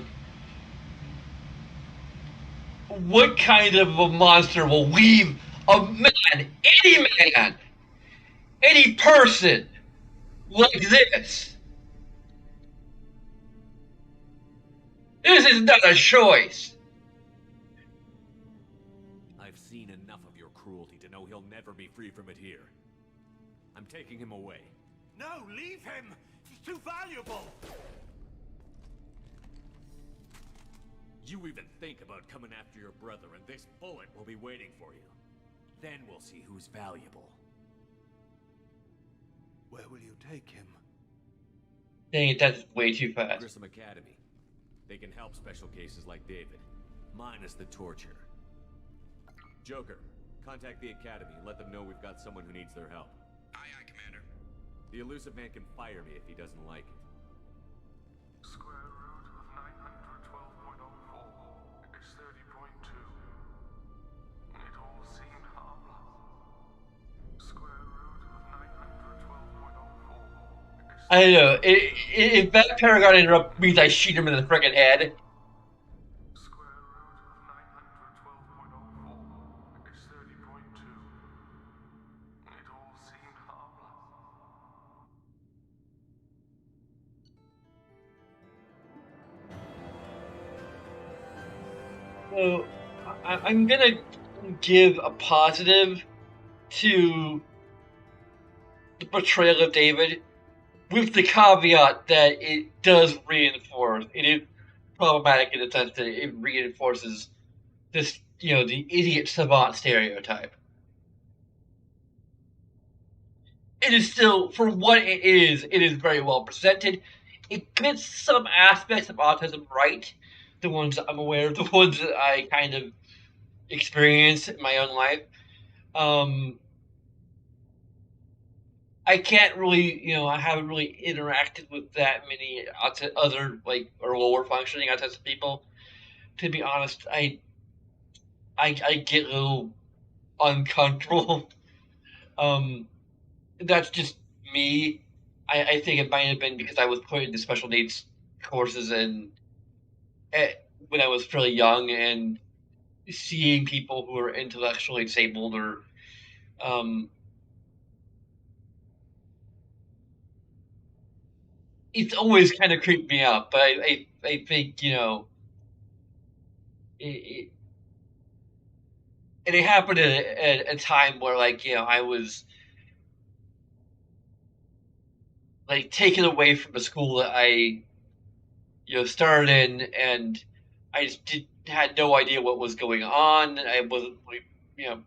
What kind of a monster will leave a man, any person, like this? This is not a choice. I've seen enough of your cruelty to know he'll never be free from it here. I'm taking him away. No, leave him! He's too valuable! You even think about coming after your brother, and this bullet will be waiting for you. Then we'll see who's valuable. Where will you take him? Dang it, that's way too fast. Grissom Academy. They can help special cases like David, minus the torture. Joker, contact the Academy and let them know we've got someone who needs their help. Aye, aye, Commander. The elusive man can fire me if he doesn't like it. Square root of 912.04 is 30.2. It all seemed harmless. Square root of 912.04 is I don't know. If that paragon interrupt means I shoot him in the frickin' head. square root of 912.04 So I'm gonna give a positive to the portrayal of David, with the caveat that it does reinforce. It is problematic in the sense that it reinforces this, the idiot savant stereotype. It is still, for what it is very well presented. It gets some aspects of autism right, the ones that I'm aware of, the ones that I kind of experienced in my own life. Um, I can't really, I haven't really interacted with that many other like or lower functioning autistic people. To be honest, I get a little uncomfortable. Um, that's just me. I think it might have been because I was put into special needs courses and when I was fairly young, and seeing people who are intellectually disabled or um, it's always kind of creeped me out. But I think it, and it happened at a time where like I was like taken away from the school that I started in, and I just had no idea what was going on. I wasn't like you know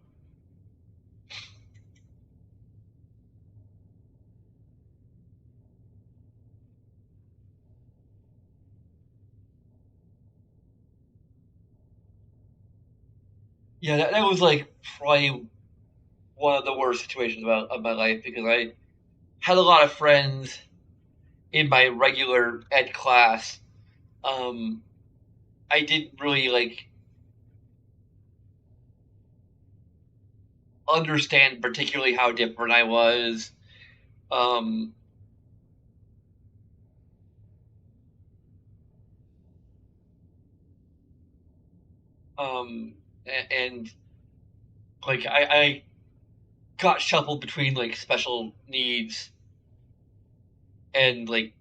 yeah, that was like probably one of the worst situations of my life, because I had a lot of friends in my regular ed class. Um, I didn't really like understand particularly how different I was. Um, um, and like I got shuffled between like special needs and like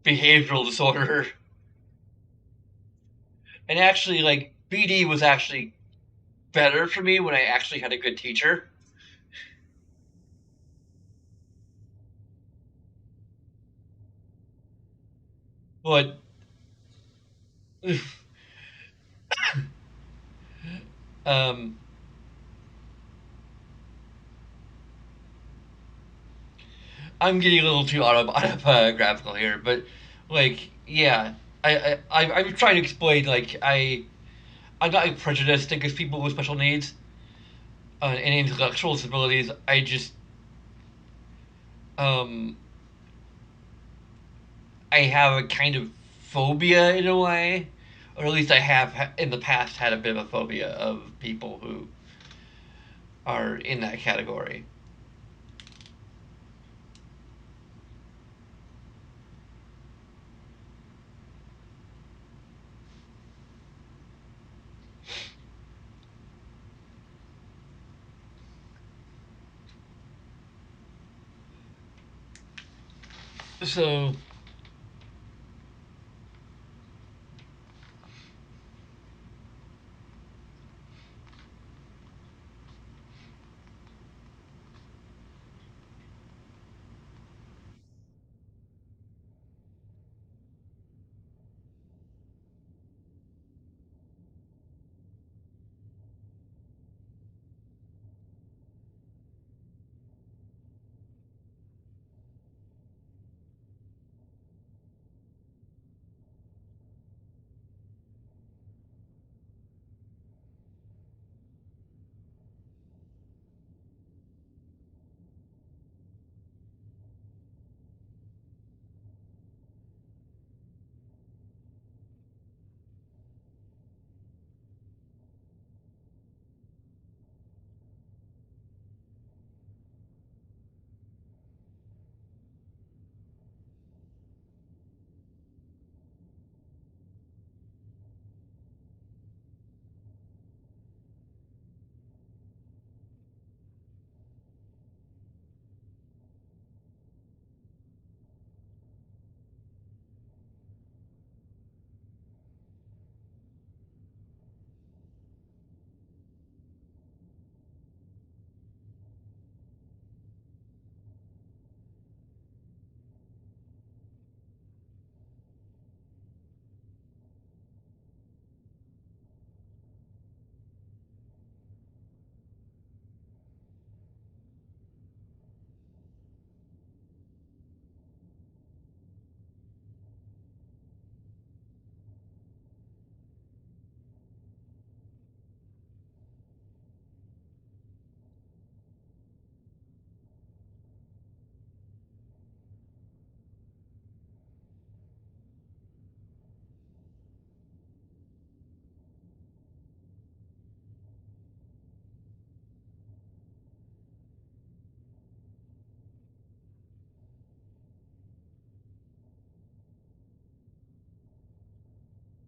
behavioral disorder. And actually, like BD was actually better for me when I actually had a good teacher. But um, I'm getting a little too autobiographical here. But like, yeah, I'm trying to explain. Like, I'm not like, prejudiced against people with special needs and intellectual disabilities. I just um, I have a kind of phobia in a way, or at least I have in the past had a bit of a phobia of people who are in that category. So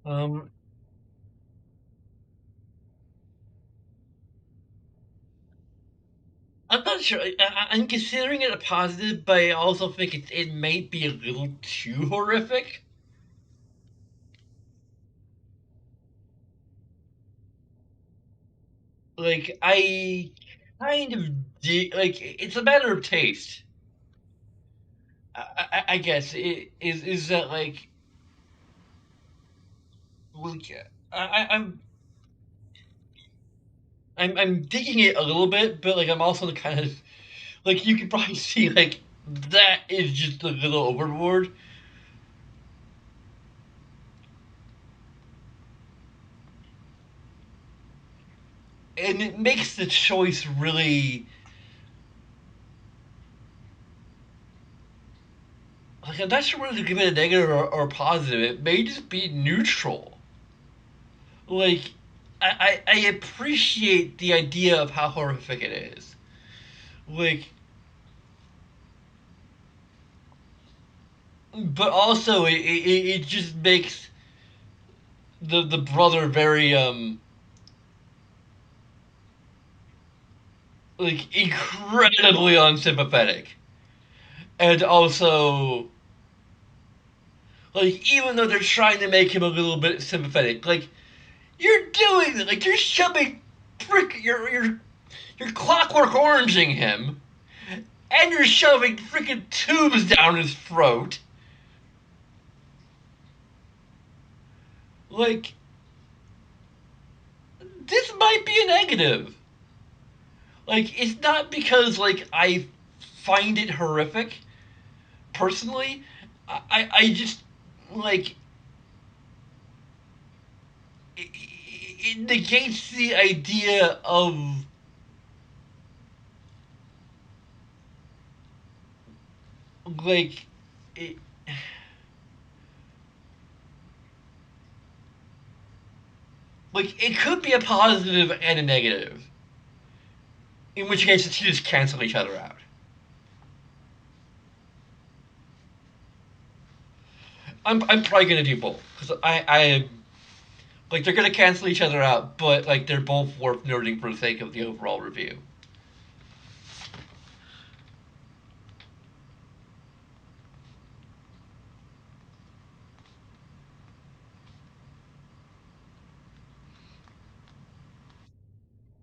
Um, I'm not sure. I'm considering it a positive, but I also think it might be a little too horrific. Like I kind of like it's a matter of taste. I guess it is that like I'm digging it a little bit, but like I'm also kind of like you can probably see like that is just a little overboard, and it makes the choice really like I'm not sure whether to give it a negative or positive. It may just be neutral. Like I appreciate the idea of how horrific it is. Like, but also it just makes the brother very like incredibly unsympathetic, and also like even though they're trying to make him a little bit sympathetic, like you're doing it, like you're shoving you're clockwork oranging him, and you're shoving freaking tubes down his throat. Like this might be a negative. Like it's not because like I find it horrific personally. I just like it negates the idea of like it, like it could be a positive and a negative. In which case, it's just cancel each other out. I'm probably gonna do both because I like they're gonna cancel each other out, but like they're both worth noting for the sake of the overall review.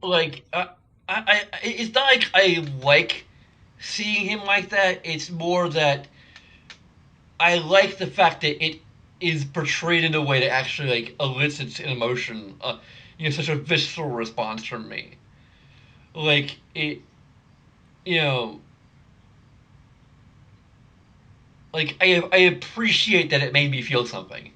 Like it's not like I like seeing him like that. It's more that I like the fact that it is portrayed in a way that actually like elicits an emotion, such a visceral response from me. Like it, you know, like I appreciate that it made me feel something.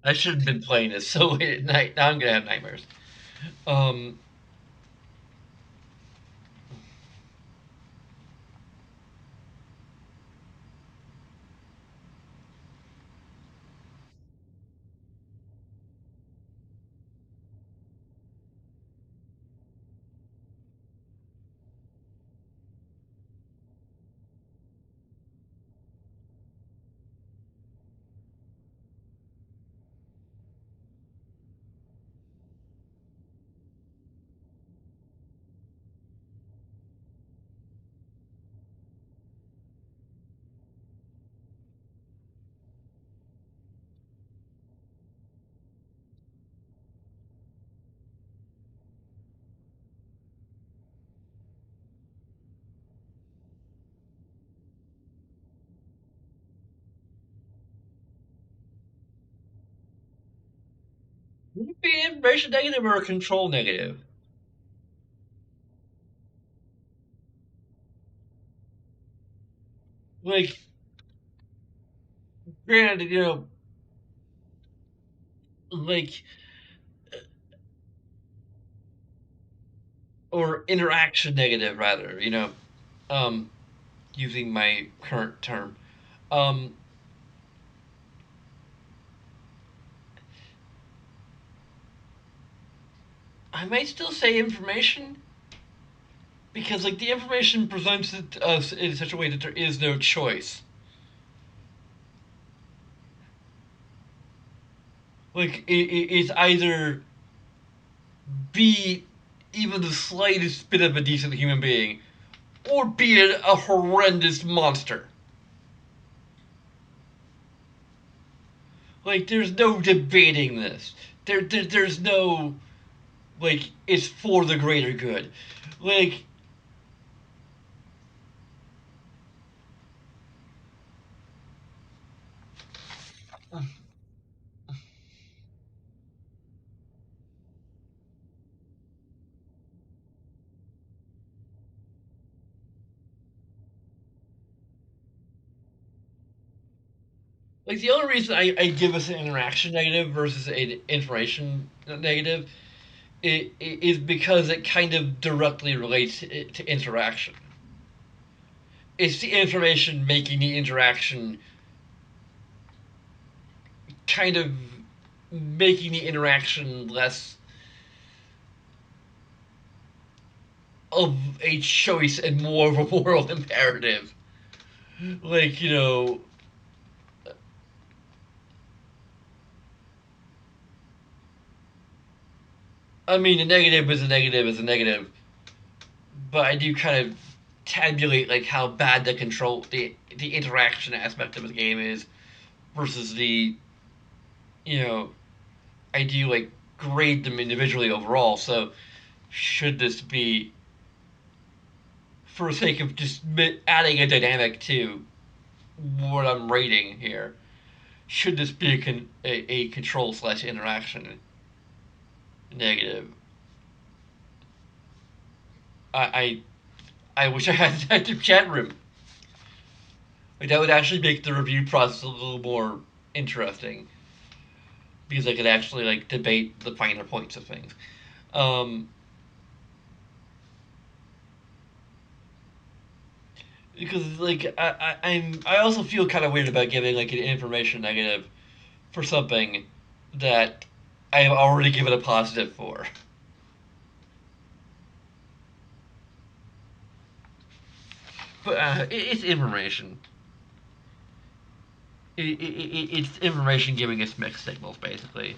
I should have been playing this so late at night. Now I'm gonna have nightmares. Um, would it be an information negative or a control negative? Like, granted, like or interaction negative rather, um, using my current term. Um, I might still say information because like the information presents it to us in such a way that there is no choice. Like it's either be even the slightest bit of a decent human being, or be a horrendous monster. Like there's no debating this. There's no like it's for the greater good. Like like the only reason I give us an interaction negative versus an information negative is because it kind of directly relates to interaction. It's the information making the interaction kind of making the interaction less of a choice and more of a moral imperative. Like, I mean, a negative is a negative is a negative, but I do kind of tabulate like how bad the interaction aspect of the game is versus you know I do like grade them individually overall. So should this be for the sake of just adding a dynamic to what I'm rating here? Should this be a control slash interaction negative? I I wish I had an active chat room. Like that would actually make the review process a little more interesting because I could actually like debate the finer points of things. Um, because like I also feel kind of weird about giving like an information negative for something that I have already given a positive for. But it's information. It's information giving us mixed signals, basically.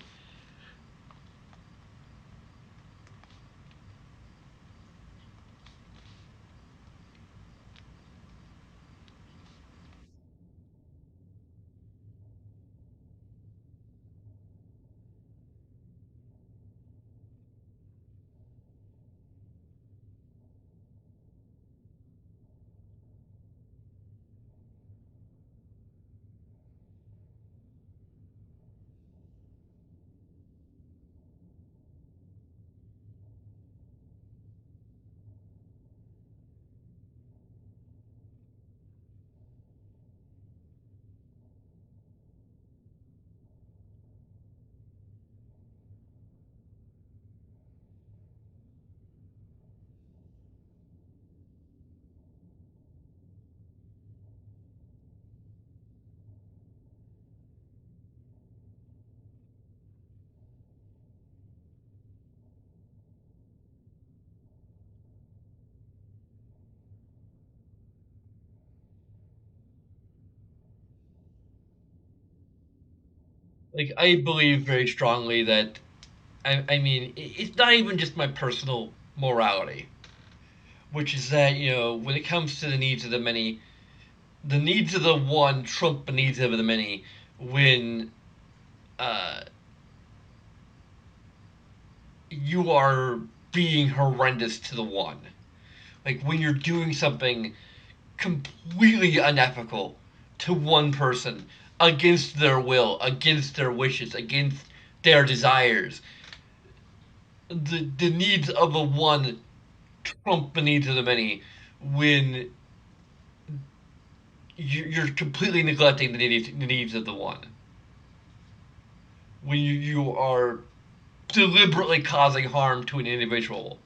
Like I believe very strongly that I mean it's not even just my personal morality, which is that when it comes to the needs of the many, the needs of the one trump the needs of the many when uh, you are being horrendous to the one. Like when you're doing something completely unethical to one person against their will, against their wishes, against their desires. The needs of the one trump the needs of the many when you're completely neglecting the needs of the one. when you are deliberately causing harm to an individual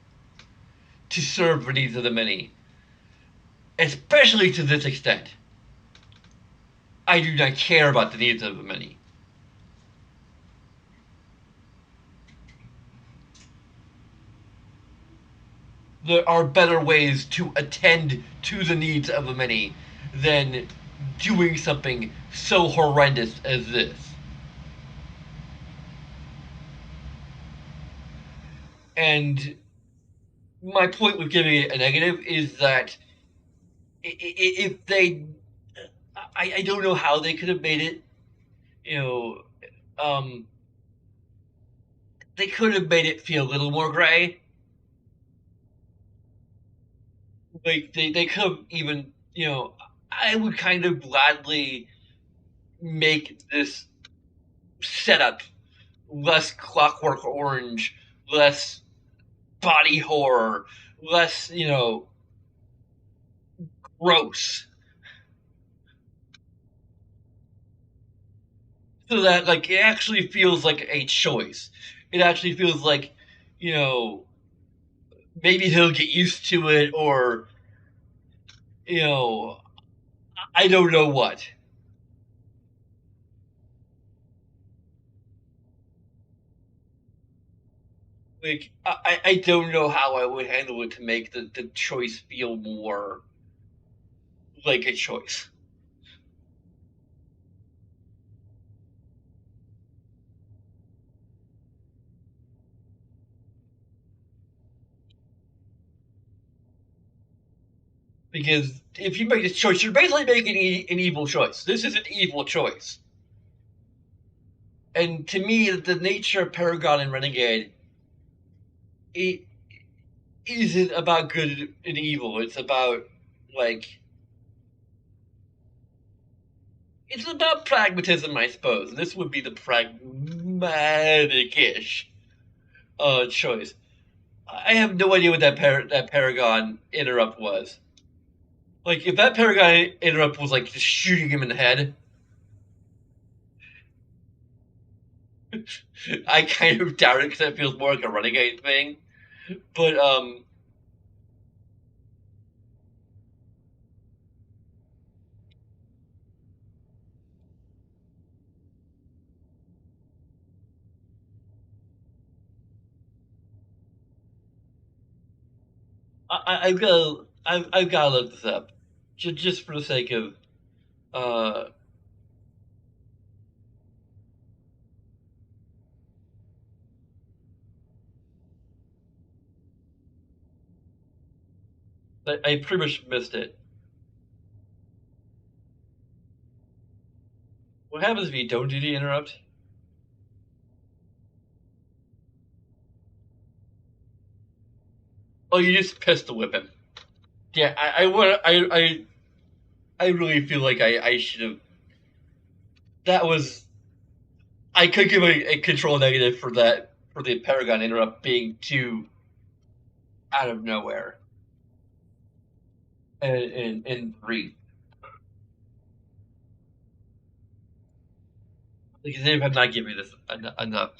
to serve the needs of the many, especially to this extent. I do not care about the needs of the many. There are better ways to attend to the needs of the many than doing something so horrendous as this. And my point with giving it a negative is that if they, I don't know how they could have made it, you know, um, they could have made it feel a little more gray. Like they could have even, I would kind of gladly make this setup less Clockwork Orange, less body horror, less, gross. So that, like, it actually feels like a choice. It actually feels like, you know, maybe he'll get used to it, or, you know, I don't know what. Like, I don't know how I would handle it to make the choice feel more like a choice. Because if you make this choice, you're basically making an evil choice. This is an evil choice. And to me, the nature of Paragon and Renegade, it isn't about good and evil. It's about, like, it's about pragmatism, I suppose. This would be the pragmatic-ish choice. I have no idea what that Paragon interrupt was. Like, if that Paragon interrupt was like just shooting him in the head, I kind of doubt it because it feels more like a Renegade thing. But I've got to look this up, just for the sake of uh, I pretty much missed it. What happens if you don't do the interrupt? Oh, you just pistol whip him. Yeah, I really feel like I should have. That was, I could give a control negative for that, for the Paragon interrupt being too out of nowhere and brief. Because they have not given me this enough.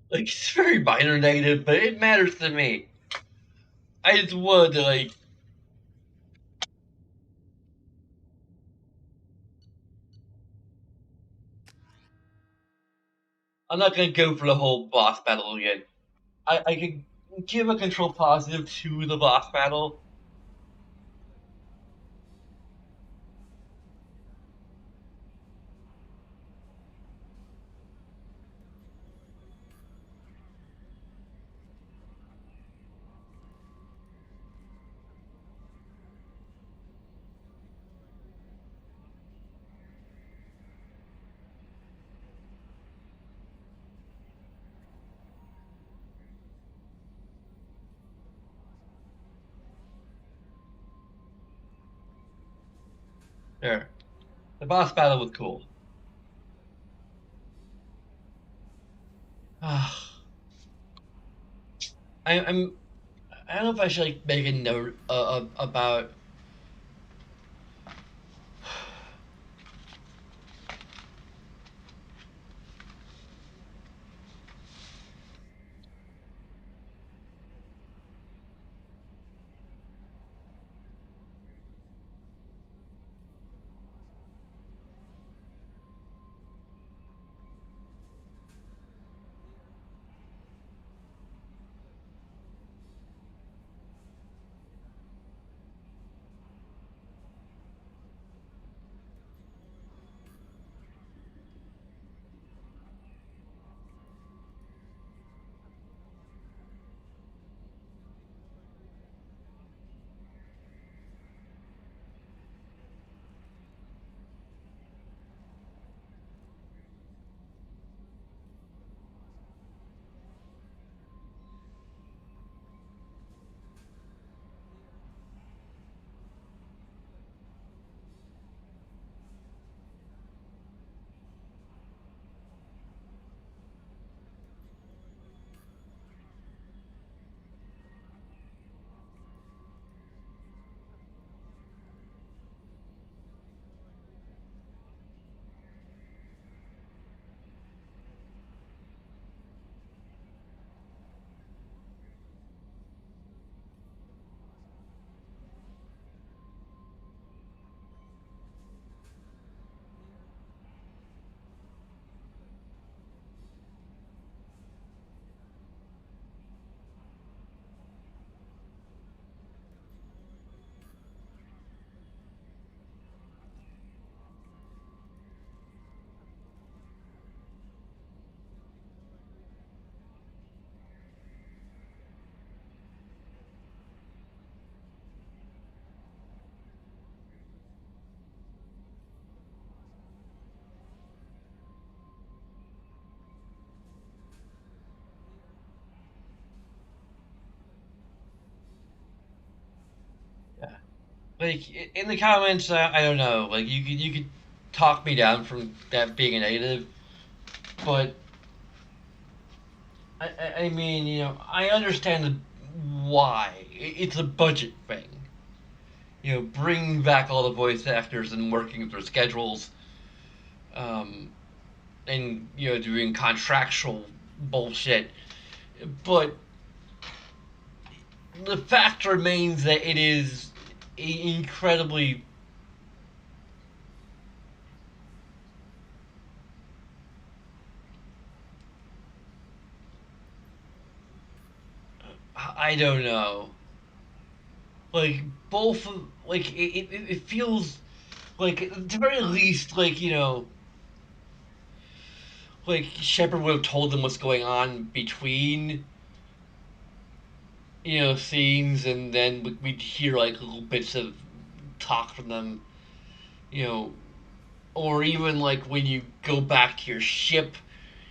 Like, it's very minor negative, but it matters to me. I just wanted to, like, I'm not gonna go for the whole boss battle again. I can give a control positive to the boss battle. There. The boss battle was cool. I'm I don't know if I should like make a note about like in the comments. I don't know. Like you could talk me down from that being a negative, but I mean, I understand why. It's a budget thing. Bringing back all the voice actors and working through schedules, um, and doing contractual bullshit. But the fact remains that it is incredibly. I don't know. Like both, like it feels like at the very least, like like Shepard would have told them what's going on between scenes, and then we'd hear like little bits of talk from them, you know, or even like when you go back to your ship,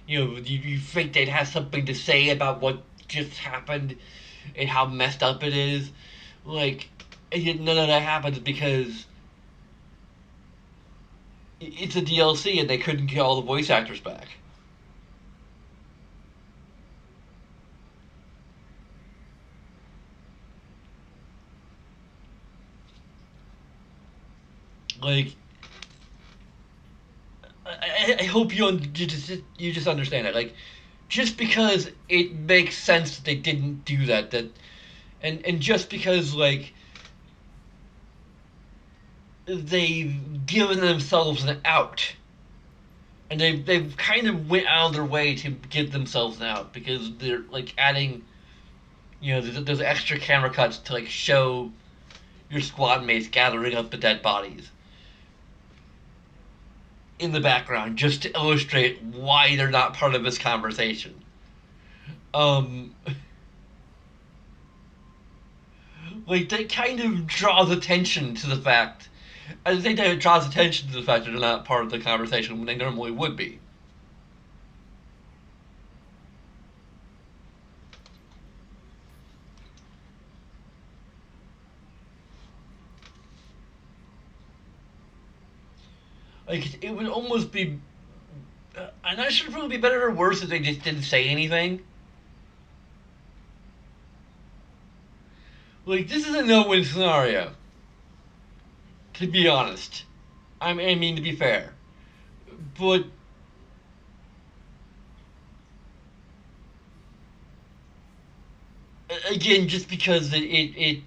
you think they'd have something to say about what just happened and how messed up it is. Like, and yet none of that happens because it's a DLC and they couldn't get all the voice actors back. Like, I hope you just understand that. Like, just because it makes sense that they didn't do that, and just because like they've given themselves an out, and they've kind of went out of their way to give themselves an out because they're like adding There's extra camera cuts to like show your squad mates gathering up the dead bodies in the background just to illustrate why they're not part of this conversation. Um, like that kind of draws attention to the fact. I think that it draws attention to the fact that they're not part of the conversation when they normally would be. Like it would almost be. I'm not sure if it would be better or worse if they just didn't say anything. Like this is a no-win scenario. To be honest, I mean to be fair, but again, just because it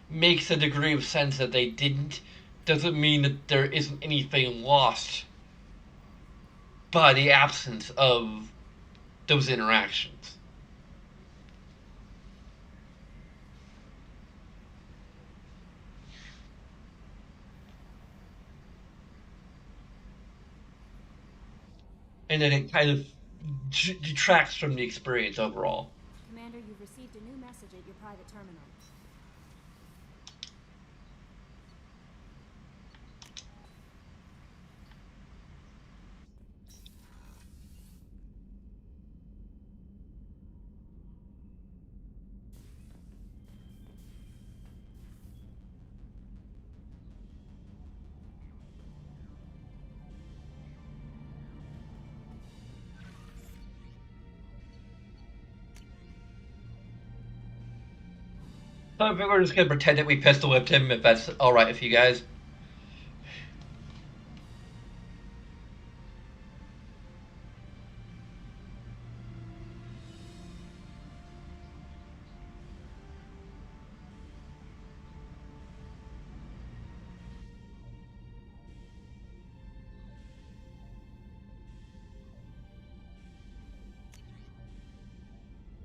makes a degree of sense that they didn't, doesn't mean that there isn't anything lost by the absence of those interactions. And then it kind of detracts from the experience overall. Commander, you've received a new message at your private terminal. So I think we're just gonna pretend that we pistol whipped him if that's alright with you guys.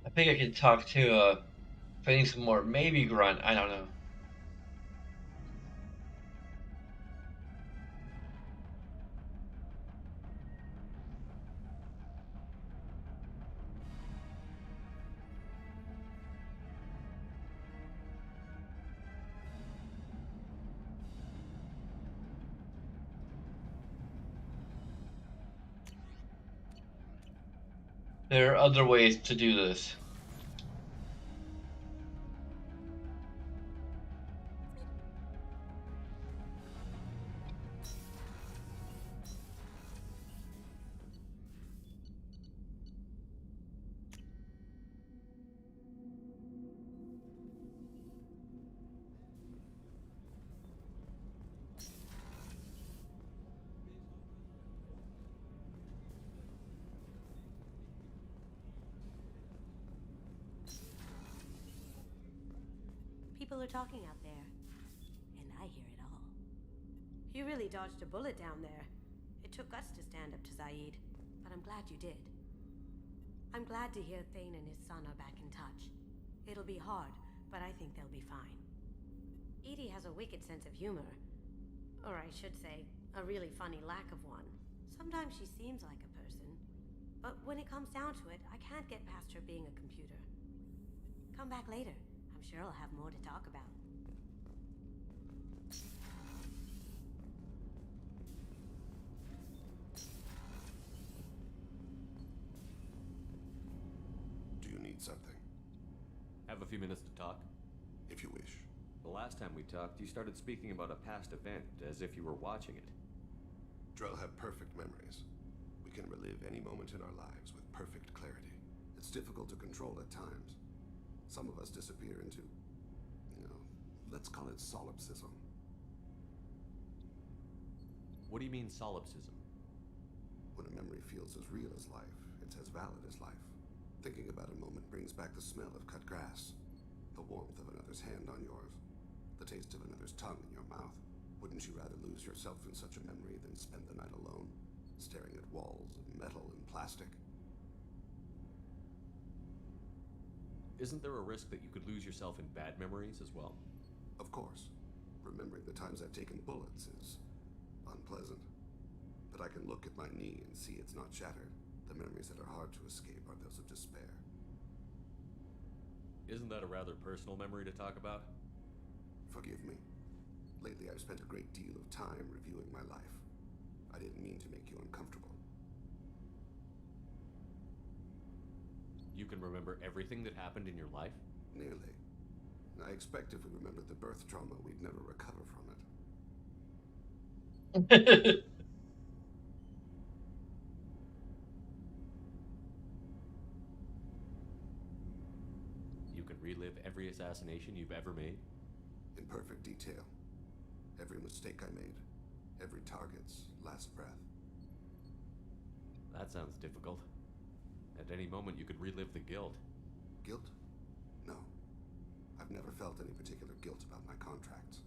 I think I can talk to finding some more, maybe Grunt, I don't know. There are other ways to do this. People are talking out there, and I hear it all. You really dodged a bullet down there. It took us to stand up to Zaid, but I'm glad you did. I'm glad to hear Thane and his son are back in touch. It'll be hard, but I think they'll be fine. Edie has a wicked sense of humor. Or I should say, a really funny lack of one. Sometimes she seems like a person, but when it comes down to it, I can't get past her being a computer. Come back later. I'm sure I'll have more to talk about. Do you need something? Have a few minutes to talk? If you wish. The last time we talked, you started speaking about a past event, as if you were watching it. Drell have perfect memories. We can relive any moment in our lives with perfect clarity. It's difficult to control at times. Some of us disappear into, let's call it solipsism. What do you mean, solipsism? When a memory feels as real as life, it's as valid as life. Thinking about a moment brings back the smell of cut grass, the warmth of another's hand on yours, the taste of another's tongue in your mouth. Wouldn't you rather lose yourself in such a memory than spend the night alone, staring at walls of metal and plastic? Isn't there a risk that you could lose yourself in bad memories as well? Of course. Remembering the times I've taken bullets is unpleasant. But I can look at my knee and see it's not shattered. The memories that are hard to escape are those of despair. Isn't that a rather personal memory to talk about? Forgive me. Lately I've spent a great deal of time reviewing my life. I didn't mean to make you uncomfortable. You can remember everything that happened in your life? Nearly. I expect if we remembered the birth trauma, we'd never recover from it. You can relive every assassination you've ever made? In perfect detail. Every mistake I made. Every target's last breath. That sounds difficult. At any moment, you could relive the guilt. Guilt? No. I've never felt any particular guilt about my contracts.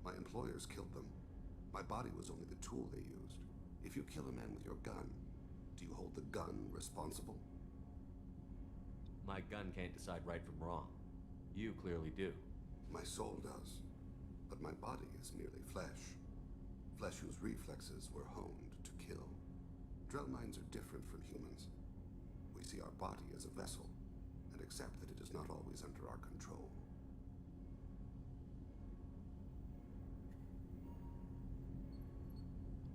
My employers killed them. My body was only the tool they used. If you kill a man with your gun, do you hold the gun responsible? My gun can't decide right from wrong. You clearly do. My soul does. But my body is merely flesh. Flesh whose reflexes were honed to kill. Drell minds are different from humans. We see our body as a vessel, and accept that it is not always under our control.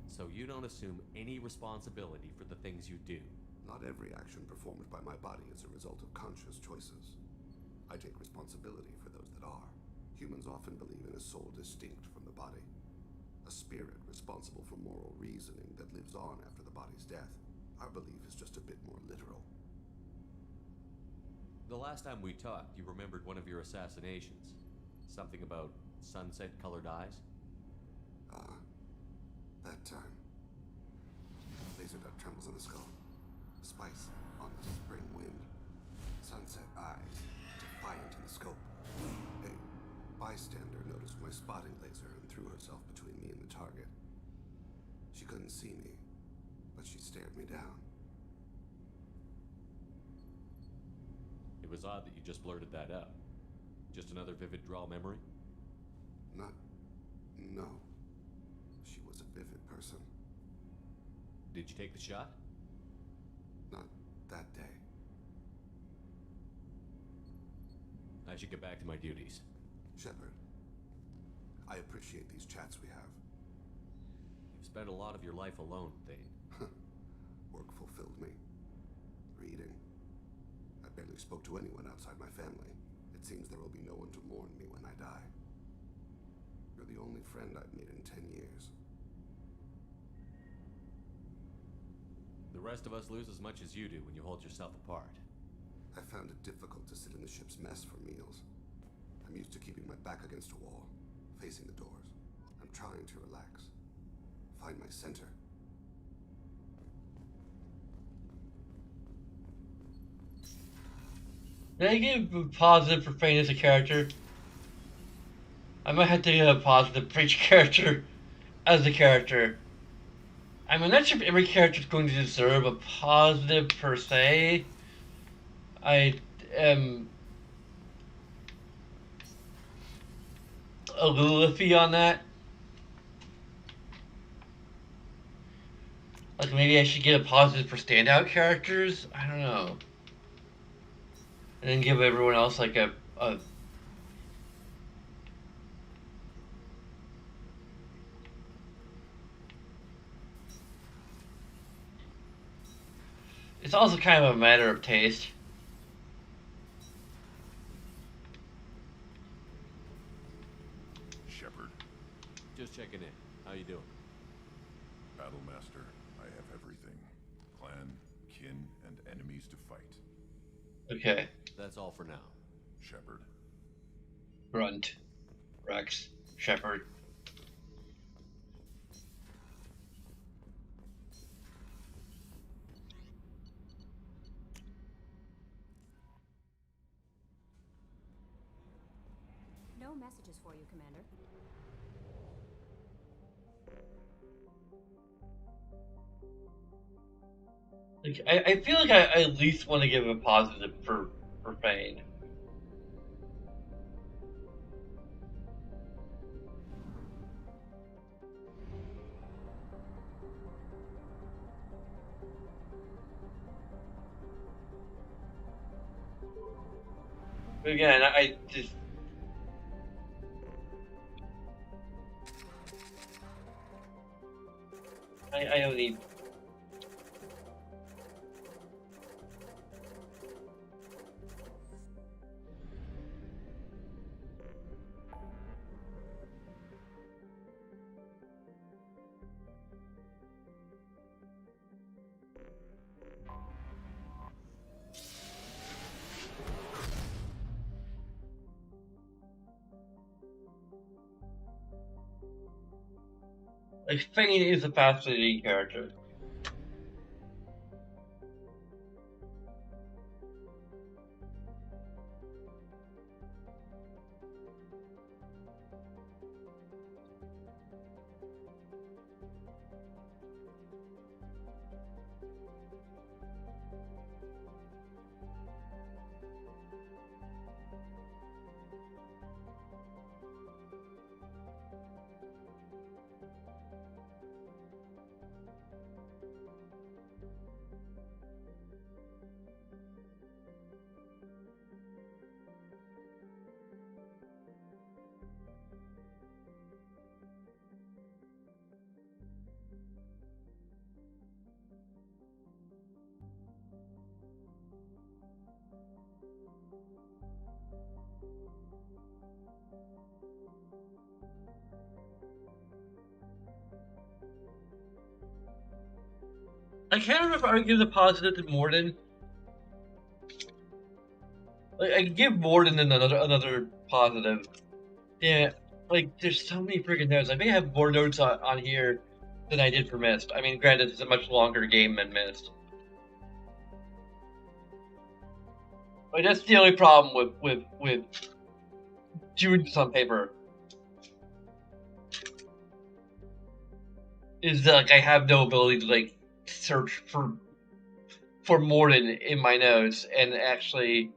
So you don't assume any responsibility for the things you do? Not every action performed by my body is a result of conscious choices. I take responsibility for those that are. Humans often believe in a soul distinct from the body. A spirit responsible for moral reasoning that lives on after the body's death. Our belief is just a bit more literal. The last time we talked, you remembered one of your assassinations. Something about sunset-colored eyes? That time. Laser dot trembles in the skull. Spice on the spring wind. Sunset eyes, defiant in the scope. A bystander noticed my spotting laser and threw herself between me and the target. She couldn't see me, but she stared me down. It was odd that you just blurted that out. Just another vivid draw memory? No. She was a vivid person. Did you take the shot? Not that day. I should get back to my duties. Shepard, I appreciate these chats we have. You've spent a lot of your life alone, Thane. Work fulfilled me. Reading. I barely spoke to anyone outside my family. It seems there will be no one to mourn me when I die. You're the only friend I've made in 10 years. The rest of us lose as much as you do when you hold yourself apart. I found it difficult to sit in the ship's mess for meals. I'm used to keeping my back against a wall, facing the doors. I'm trying to relax. Find my center. Did I give a positive for Fane as a character? I might have to give a positive for each character as a character. I'm not sure if every character is going to deserve a positive per se. I am a little iffy on that. Like maybe I should get a positive for standout characters. I don't know. And then give everyone else like a It's also kind of a matter of taste. Shepard, Just checking in. How you doing? Battlemaster, I have everything. Clan, kin, and enemies to fight. Okay. That's all for now. Shepard, Grunt. Rex. Shepard. No messages for you, Commander. Like, I feel like I at least want to give a positive for Fane. But again, I just I don't need. Like Fane is a fascinating character. I can't remember if I would give the positive to Morden. Like I could give Morden another positive. Yeah, like there's so many freaking notes. I think I have more notes on here than I did for Mist. I mean, granted, it's a much longer game than Mist. Like that's the only problem with doing this on paper. Is that like I have no ability to like search for Morden in my notes and actually.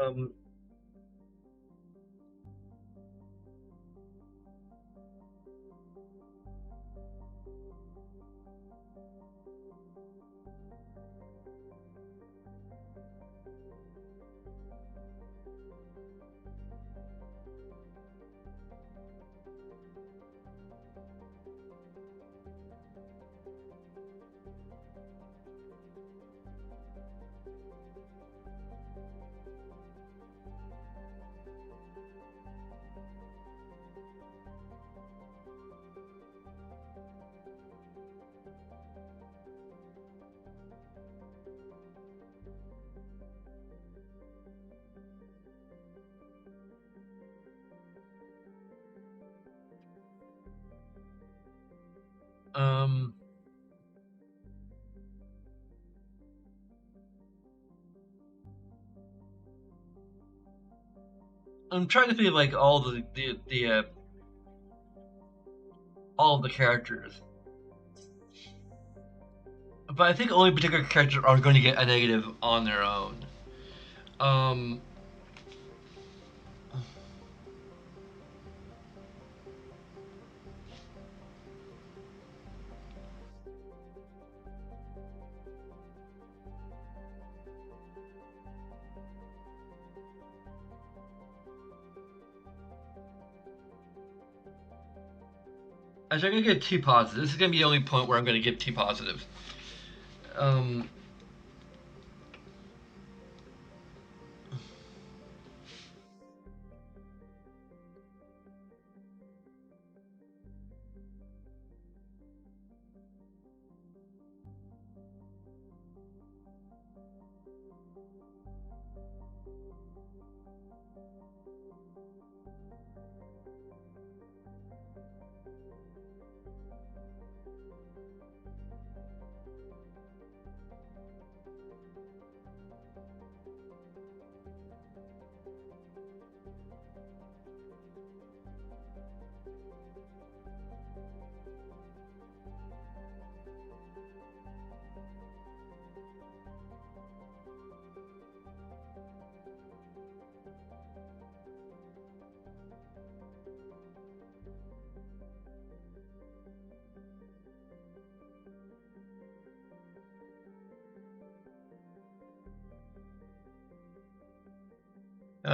Um, um, I'm trying to think of like all the all of the characters, but I think only particular characters are going to get a negative on their own. Um, Actually, I'm gonna get T positive. This is gonna be the only point where I'm gonna give T positive. Um,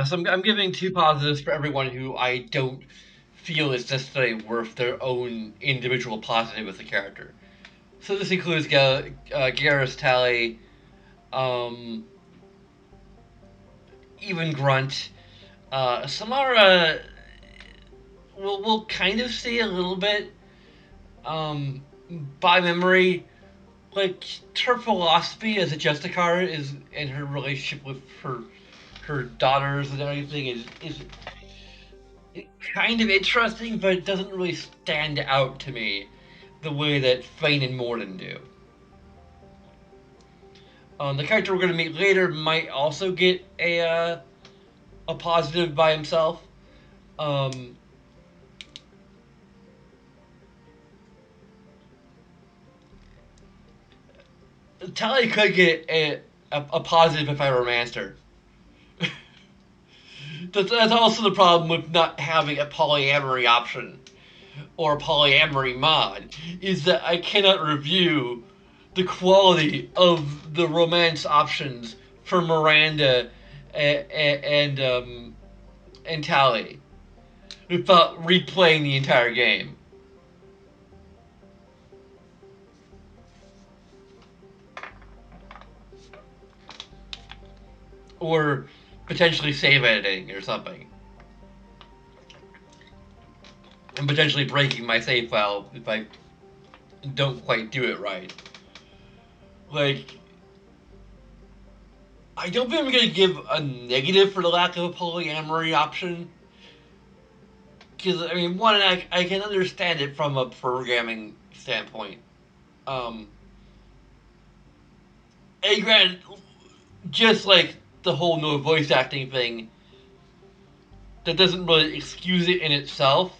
So I'm giving 2 positives for everyone who I don't feel is necessarily worth their own individual positive with the character. So this includes Garrus, Tally, um, even Grunt. Samara, we'll kind of see a little bit by memory. Like her philosophy as a Justicar is, and her relationship with her daughters and everything is kind of interesting, but it doesn't really stand out to me the way that Fane and Morden do. The character we're going to meet later might also get a positive by himself. Um, Tally could get a positive if I romanced her. That's also the problem with not having a polyamory option or a polyamory mod, is that I cannot review the quality of the romance options for Miranda and Tally without replaying the entire game. Or potentially save editing or something. And potentially breaking my save file if I don't quite do it right. Like, I don't think I'm going to give a negative for the lack of a polyamory option. Because, I mean, one, I can understand it from a programming standpoint. And granted, just like the whole no voice acting thing, that doesn't really excuse it in itself.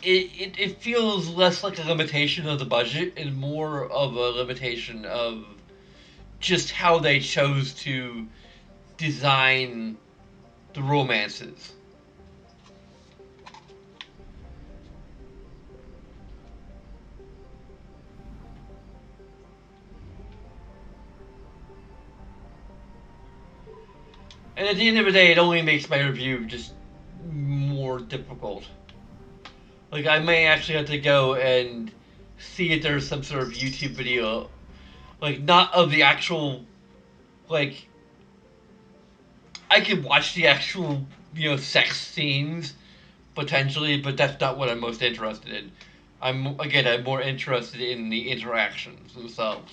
It feels less like a limitation of the budget and more of a limitation of just how they chose to design the romances. And at the end of the day, it only makes my review just more difficult. Like, I may actually have to go and see if there's some sort of YouTube video, like, not of the actual, like, I could watch the actual, sex scenes, potentially, but that's not what I'm most interested in. I'm more interested in the interactions themselves.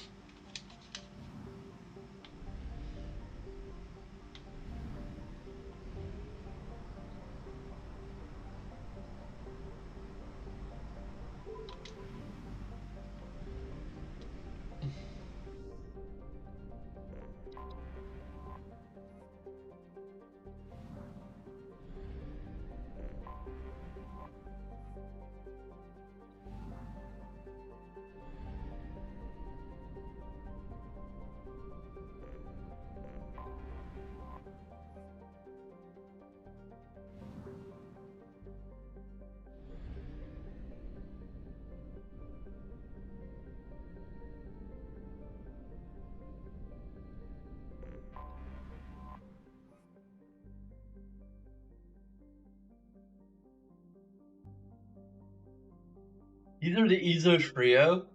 Either the Izo Trio.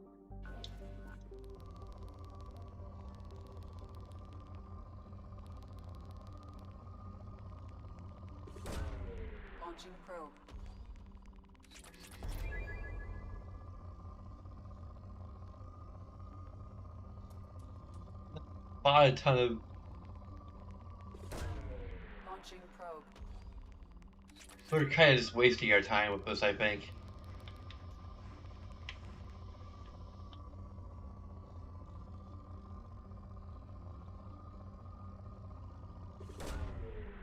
Launching probe. Bought a ton of Launching probe. We're kind of just wasting our time with this, I think.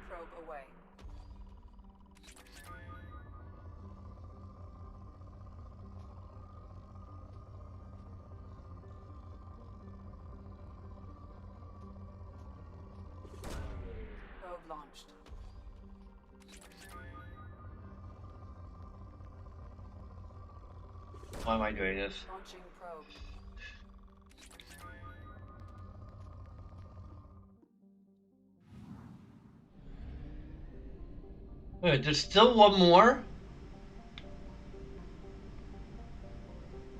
Probe away. Probe launched. Why am I doing this? Launching probe. Wait, there's still one more?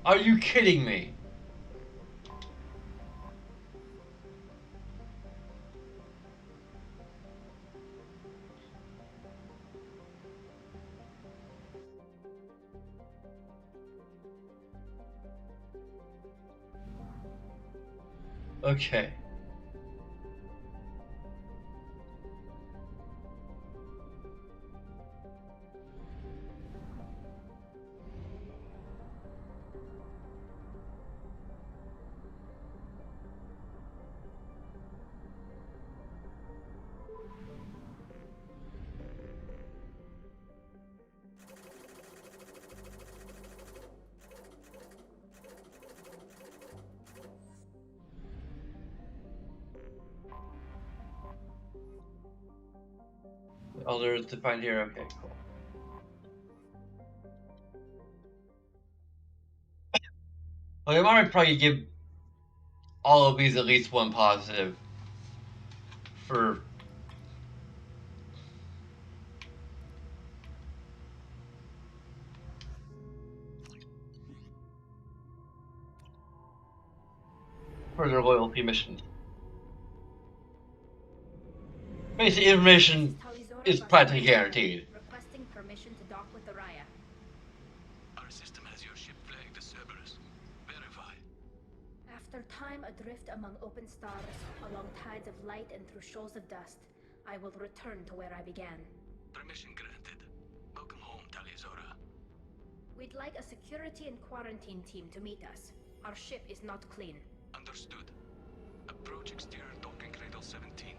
Are you kidding me? Okay. Oh, there's to find here. Okay, cool. Okay, I might probably give all of these at least one positive for their loyalty missions. Basic information is practically guaranteed. Requesting permission to dock with the Raya. Our system has your ship flagged as Cerberus. Verify. After time adrift among open stars, along tides of light and through shoals of dust, I will return to where I began. Permission granted. Welcome home, Talizora. We'd like a security and quarantine team to meet us. Our ship is not clean. Understood. Approach exterior docking cradle 17.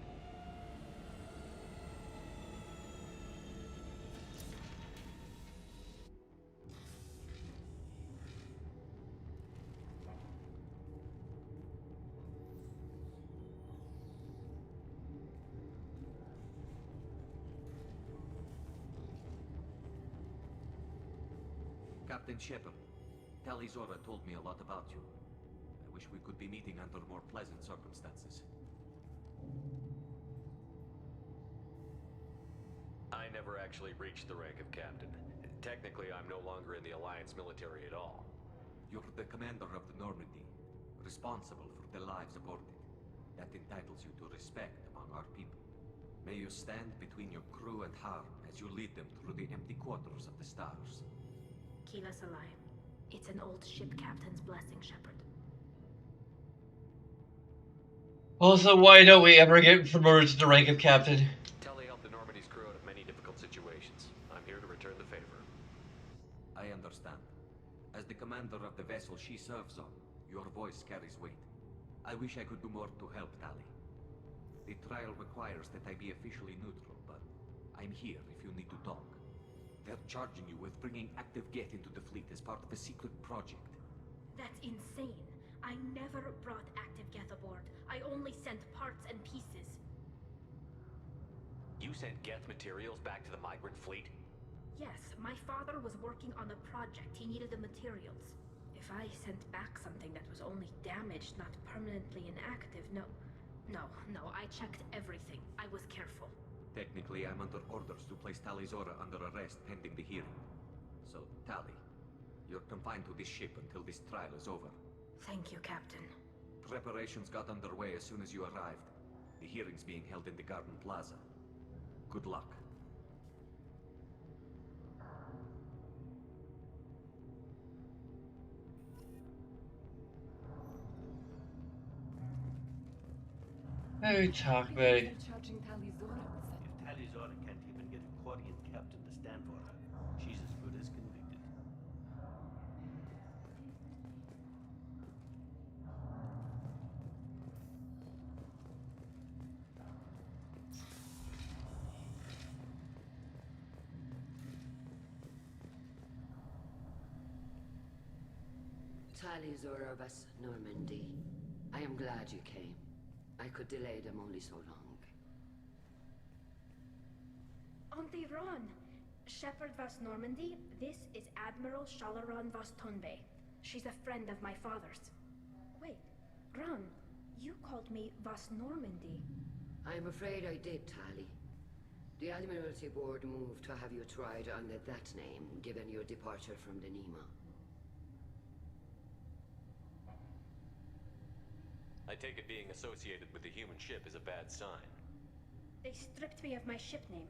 Captain Shepard, Talizora told me a lot about you. I wish we could be meeting under more pleasant circumstances. I never actually reached the rank of captain. Technically, I'm no longer in the Alliance military at all. You're the commander of the Normandy, responsible for the lives aborted. That entitles you to respect among our people. May you stand between your crew and harm as you lead them through the empty quarters of the stars. Keep us alive. It's an old ship captain's blessing, Shepard. Also, why don't we ever get promoted to the rank of captain? Telly helped the Normandy's crew out of many difficult situations. I'm here to return the favor. I understand. As the commander of the vessel she serves on, your voice carries weight. I wish I could do more to help Tali. The trial requires that I be officially neutral, but I'm here if you need to talk. They're charging you with bringing active Geth into the fleet as part of a secret project. That's insane. I never brought active Geth aboard. I only sent parts and pieces. You sent Geth materials back to the migrant fleet? Yes, my father was working on a project. He needed the materials. If I sent back something that was only damaged, not permanently inactive, no, I checked everything. I was careful. Technically, I'm under orders to place Talizora under arrest pending the hearing. So, Tali, you're confined to this ship until this trial is over. Thank you, Captain. Preparations got underway as soon as you arrived. The hearing's being held in the Garden Plaza. Good luck. Hey, talk, babe. Charging Talizora with such captain to stand for her. She's as good as convicted. Tali Zorovas, Normandy. I am glad you came. I could delay them only so long. Auntie Ron! Shepherd Vas Normandy, this is Admiral Shalaron Vas Tonbe. She's a friend of my father's. Wait, Ron, you called me Vas Normandy. I'm afraid I did, Tali. The Admiralty Board moved to have you tried under that name, given your departure from the Nima. I take it being associated with a human ship is a bad sign. They stripped me of my ship name.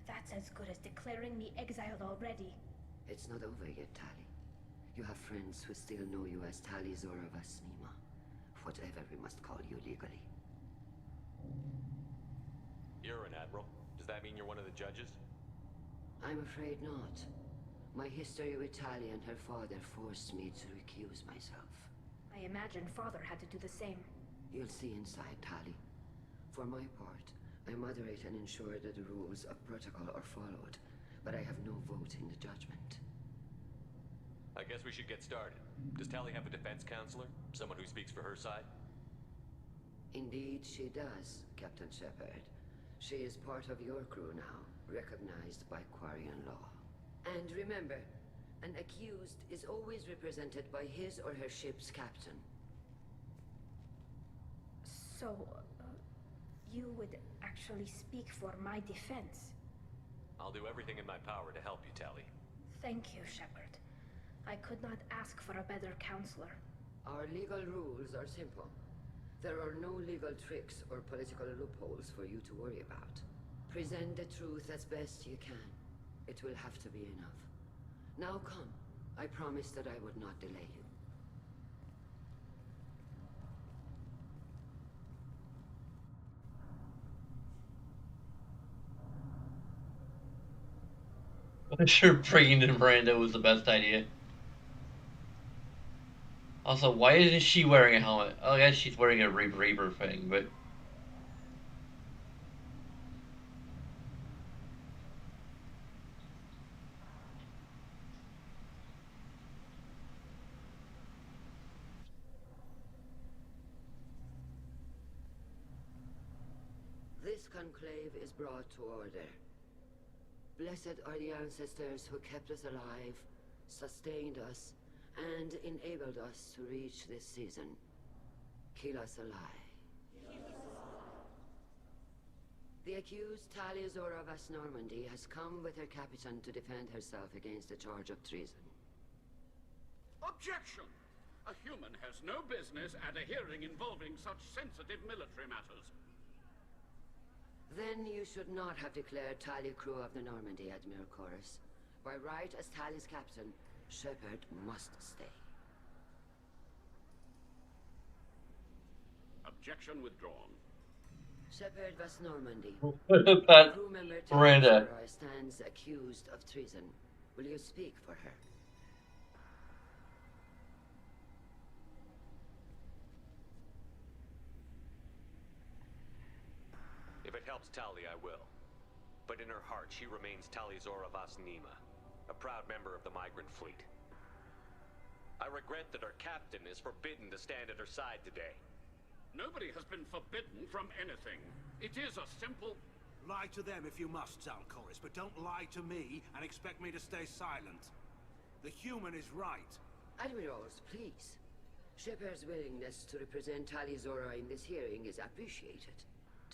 That's as good as declaring me exiled already. It's not over yet, Tali. You have friends who still know you as Tali Zorovas Nima. Whatever we must call you legally. You're an admiral. Does that mean you're one of the judges? I'm afraid not. My history with Tali and her father forced me to recuse myself. I imagine father had to do the same. You'll see inside, Tali. For my part, I moderate and ensure that the rules of protocol are followed, but I have no vote in the judgment. I guess we should get started. Does Tali have a defense counselor? Someone who speaks for her side? Indeed, she does, Captain Shepard. She is part of your crew now, recognized by Quarian law. And remember, an accused is always represented by his or her ship's captain. So, you would actually speak for my defense? I'll do everything in my power to help you, Tali. Thank you, Shepard. I could not ask for a better counselor. Our legal rules are simple. There are no legal tricks or political loopholes for you to worry about. Present the truth as best you can. It will have to be enough. Now come. I promised that I would not delay you. I'm sure bringing in Miranda was the best idea. Also, why isn't she wearing a helmet? Oh, I guess she's wearing a Reaper thing, but... This conclave is brought to order. Blessed are the ancestors who kept us alive, sustained us, and enabled us to reach this season. Kill us alive. The accused Tali Zorovas Normandy has come with her captain to defend herself against a charge of treason. Objection! A human has no business at a hearing involving such sensitive military matters. Then you should not have declared Tali crew of the Normandy, Admiral Chorus. By right as Tali's captain, Shepard must stay. Objection withdrawn. Shepard Vas Normandy. What about Crew member Miranda? Tali stands accused of treason. Will you speak for her? If it helps Tali, I will. But in her heart, she remains Tali Zorovas Nima, a proud member of the migrant fleet. I regret that our captain is forbidden to stand at her side today. Nobody has been forbidden from anything. It is a simple... Lie to them if you must, Zalcoris, but don't lie to me and expect me to stay silent. The human is right. Admirals, please. Shepard's willingness to represent Tali Zora in this hearing is appreciated.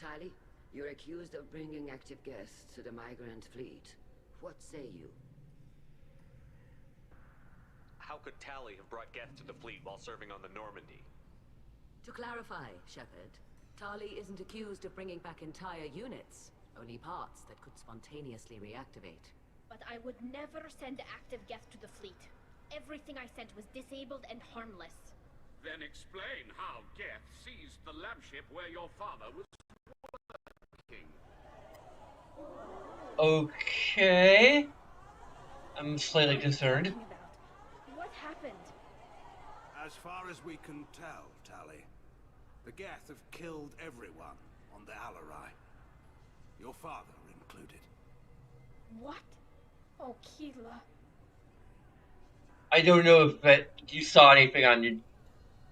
Tali, you're accused of bringing active guests to the migrant fleet. What say you? How could Tali have brought guests to the fleet while serving on the Normandy? To clarify, Shepard, Tali isn't accused of bringing back entire units, only parts that could spontaneously reactivate. But I would never send active guests to the fleet. Everything I sent was disabled and harmless. Then explain how Geth seized the lab ship where your father was working. Okay. I'm slightly What are you concerned. talking about? What happened? As far as we can tell, Tally, the Geth have killed everyone on the Alarai. Your father included. What? Oh, Keela. I don't know if that you saw anything on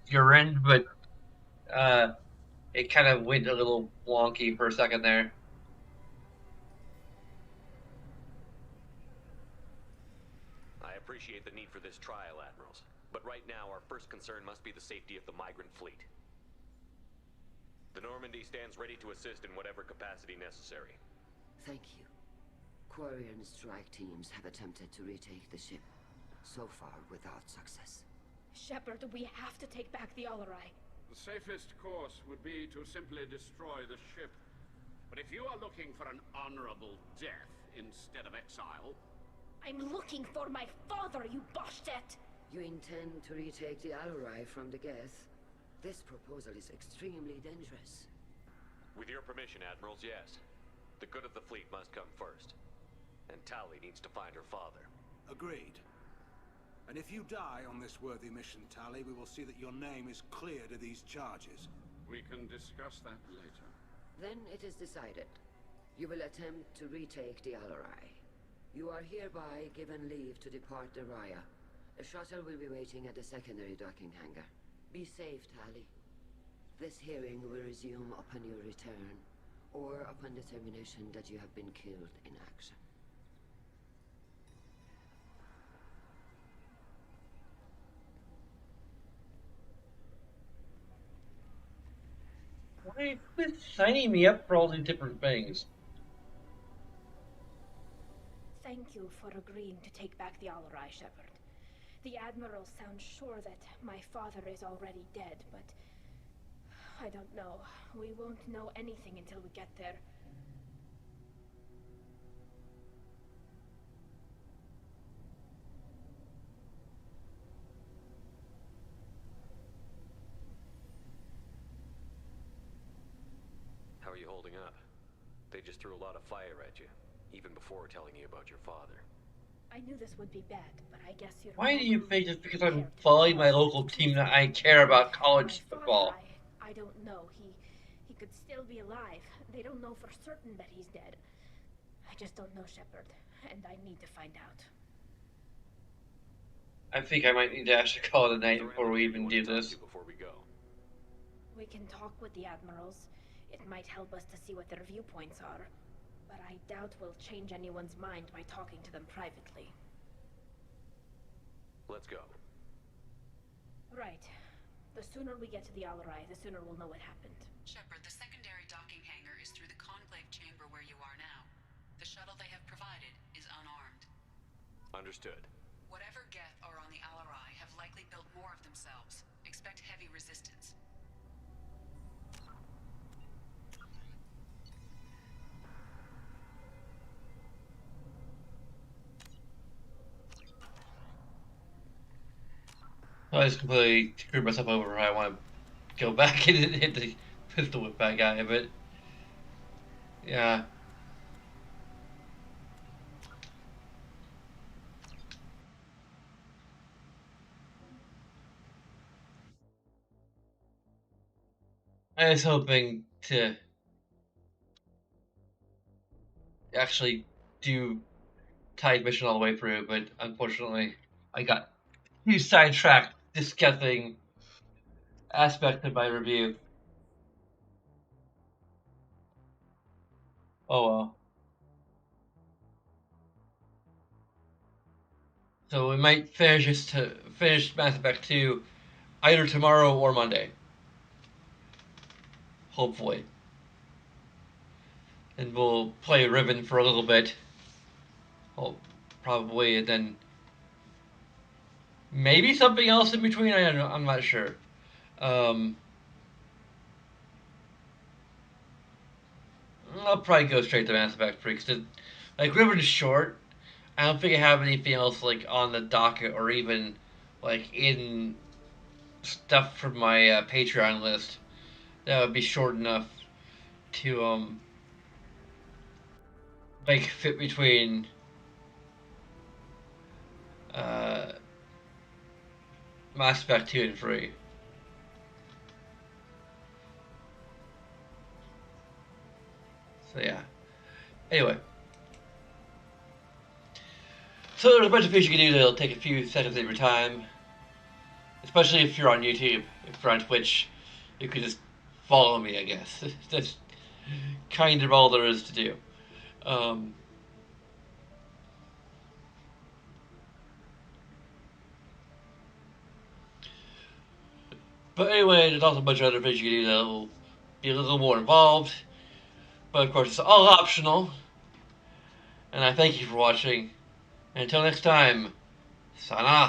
your end, but it kind of went a little wonky for a second there. I appreciate the need for this trial, Admirals. But right now, our first concern must be the safety of the migrant fleet. The Normandy stands ready to assist in whatever capacity necessary. Thank you. Quarry and strike teams have attempted to retake the ship, so far without success. Shepard, we have to take back the Alarai. The safest course would be to simply destroy the ship. But if you are looking for an honorable death instead of exile... I'm looking for my father, you Boshtet! You intend to retake the Alarai from the Geth? This proposal is extremely dangerous. With your permission, Admirals, yes. The good of the fleet must come first. And Tali needs to find her father. Agreed. And if you die on this worthy mission, Tally, we will see that your name is cleared of these charges. We can discuss that later. Then it is decided. You will attempt to retake the Alarai. You are hereby given leave to depart the Raya. A shuttle will be waiting at the secondary docking hangar. Be safe, Tally. This hearing will resume upon your return, or upon determination that you have been killed in action. Why quit signing me up for all these different things? Thank you for agreeing to take back the Alarai, Shepard. The Admiral sounds sure that my father is already dead, but... I don't know. We won't know anything until we get there. How are you holding up? They just threw a lot of fire at you, even before telling you about your father. I knew this would be bad, but I guess you're... Why do you think just because I'm following my local team that I care about college football? I don't know. He could still be alive. They don't know for certain that he's dead. I just don't know, Shepard, and I need to find out. I think I might need to actually call it a night before we even do this. Before we go. We can talk with the Admirals. It might help us to see what their viewpoints are. But I doubt we'll change anyone's mind by talking to them privately. Let's go. Right. The sooner we get to the Alarai, the sooner we'll know what happened. Shepard, the secondary docking hangar is through the conclave chamber where you are now. The shuttle they have provided is unarmed. Understood. Whatever Geth are on the Alarai have likely built more of themselves. Expect heavy resistance. I just completely screwed myself over. I want to go back and hit the pistol whip that guy, but yeah. I was hoping to actually do Tide mission all the way through, but unfortunately, I got too sidetracked discussing aspects of my review. Oh well. So we might finish Mass Effect 2 either tomorrow or Monday. Hopefully. And we'll play Ribbon for a little bit. Oh, probably, and then maybe something else in between. I don't know. I'm not sure. I'll probably go straight to Mass Effect 3 because like Ribbon is short. I don't think I have anything else like on the docket or even like in stuff from my Patreon list that would be short enough to like fit between Mass Effect 2 and 3. So yeah. Anyway. So there's a bunch of things you can do that'll take a few seconds of your time. Especially if you're on YouTube. If you're on Twitch, you can just follow me, I guess. That's kind of all there is to do. But anyway, there's also a bunch of other things you can do that will be a little more involved. But of course, it's all optional. And I thank you for watching. And until next time, sana.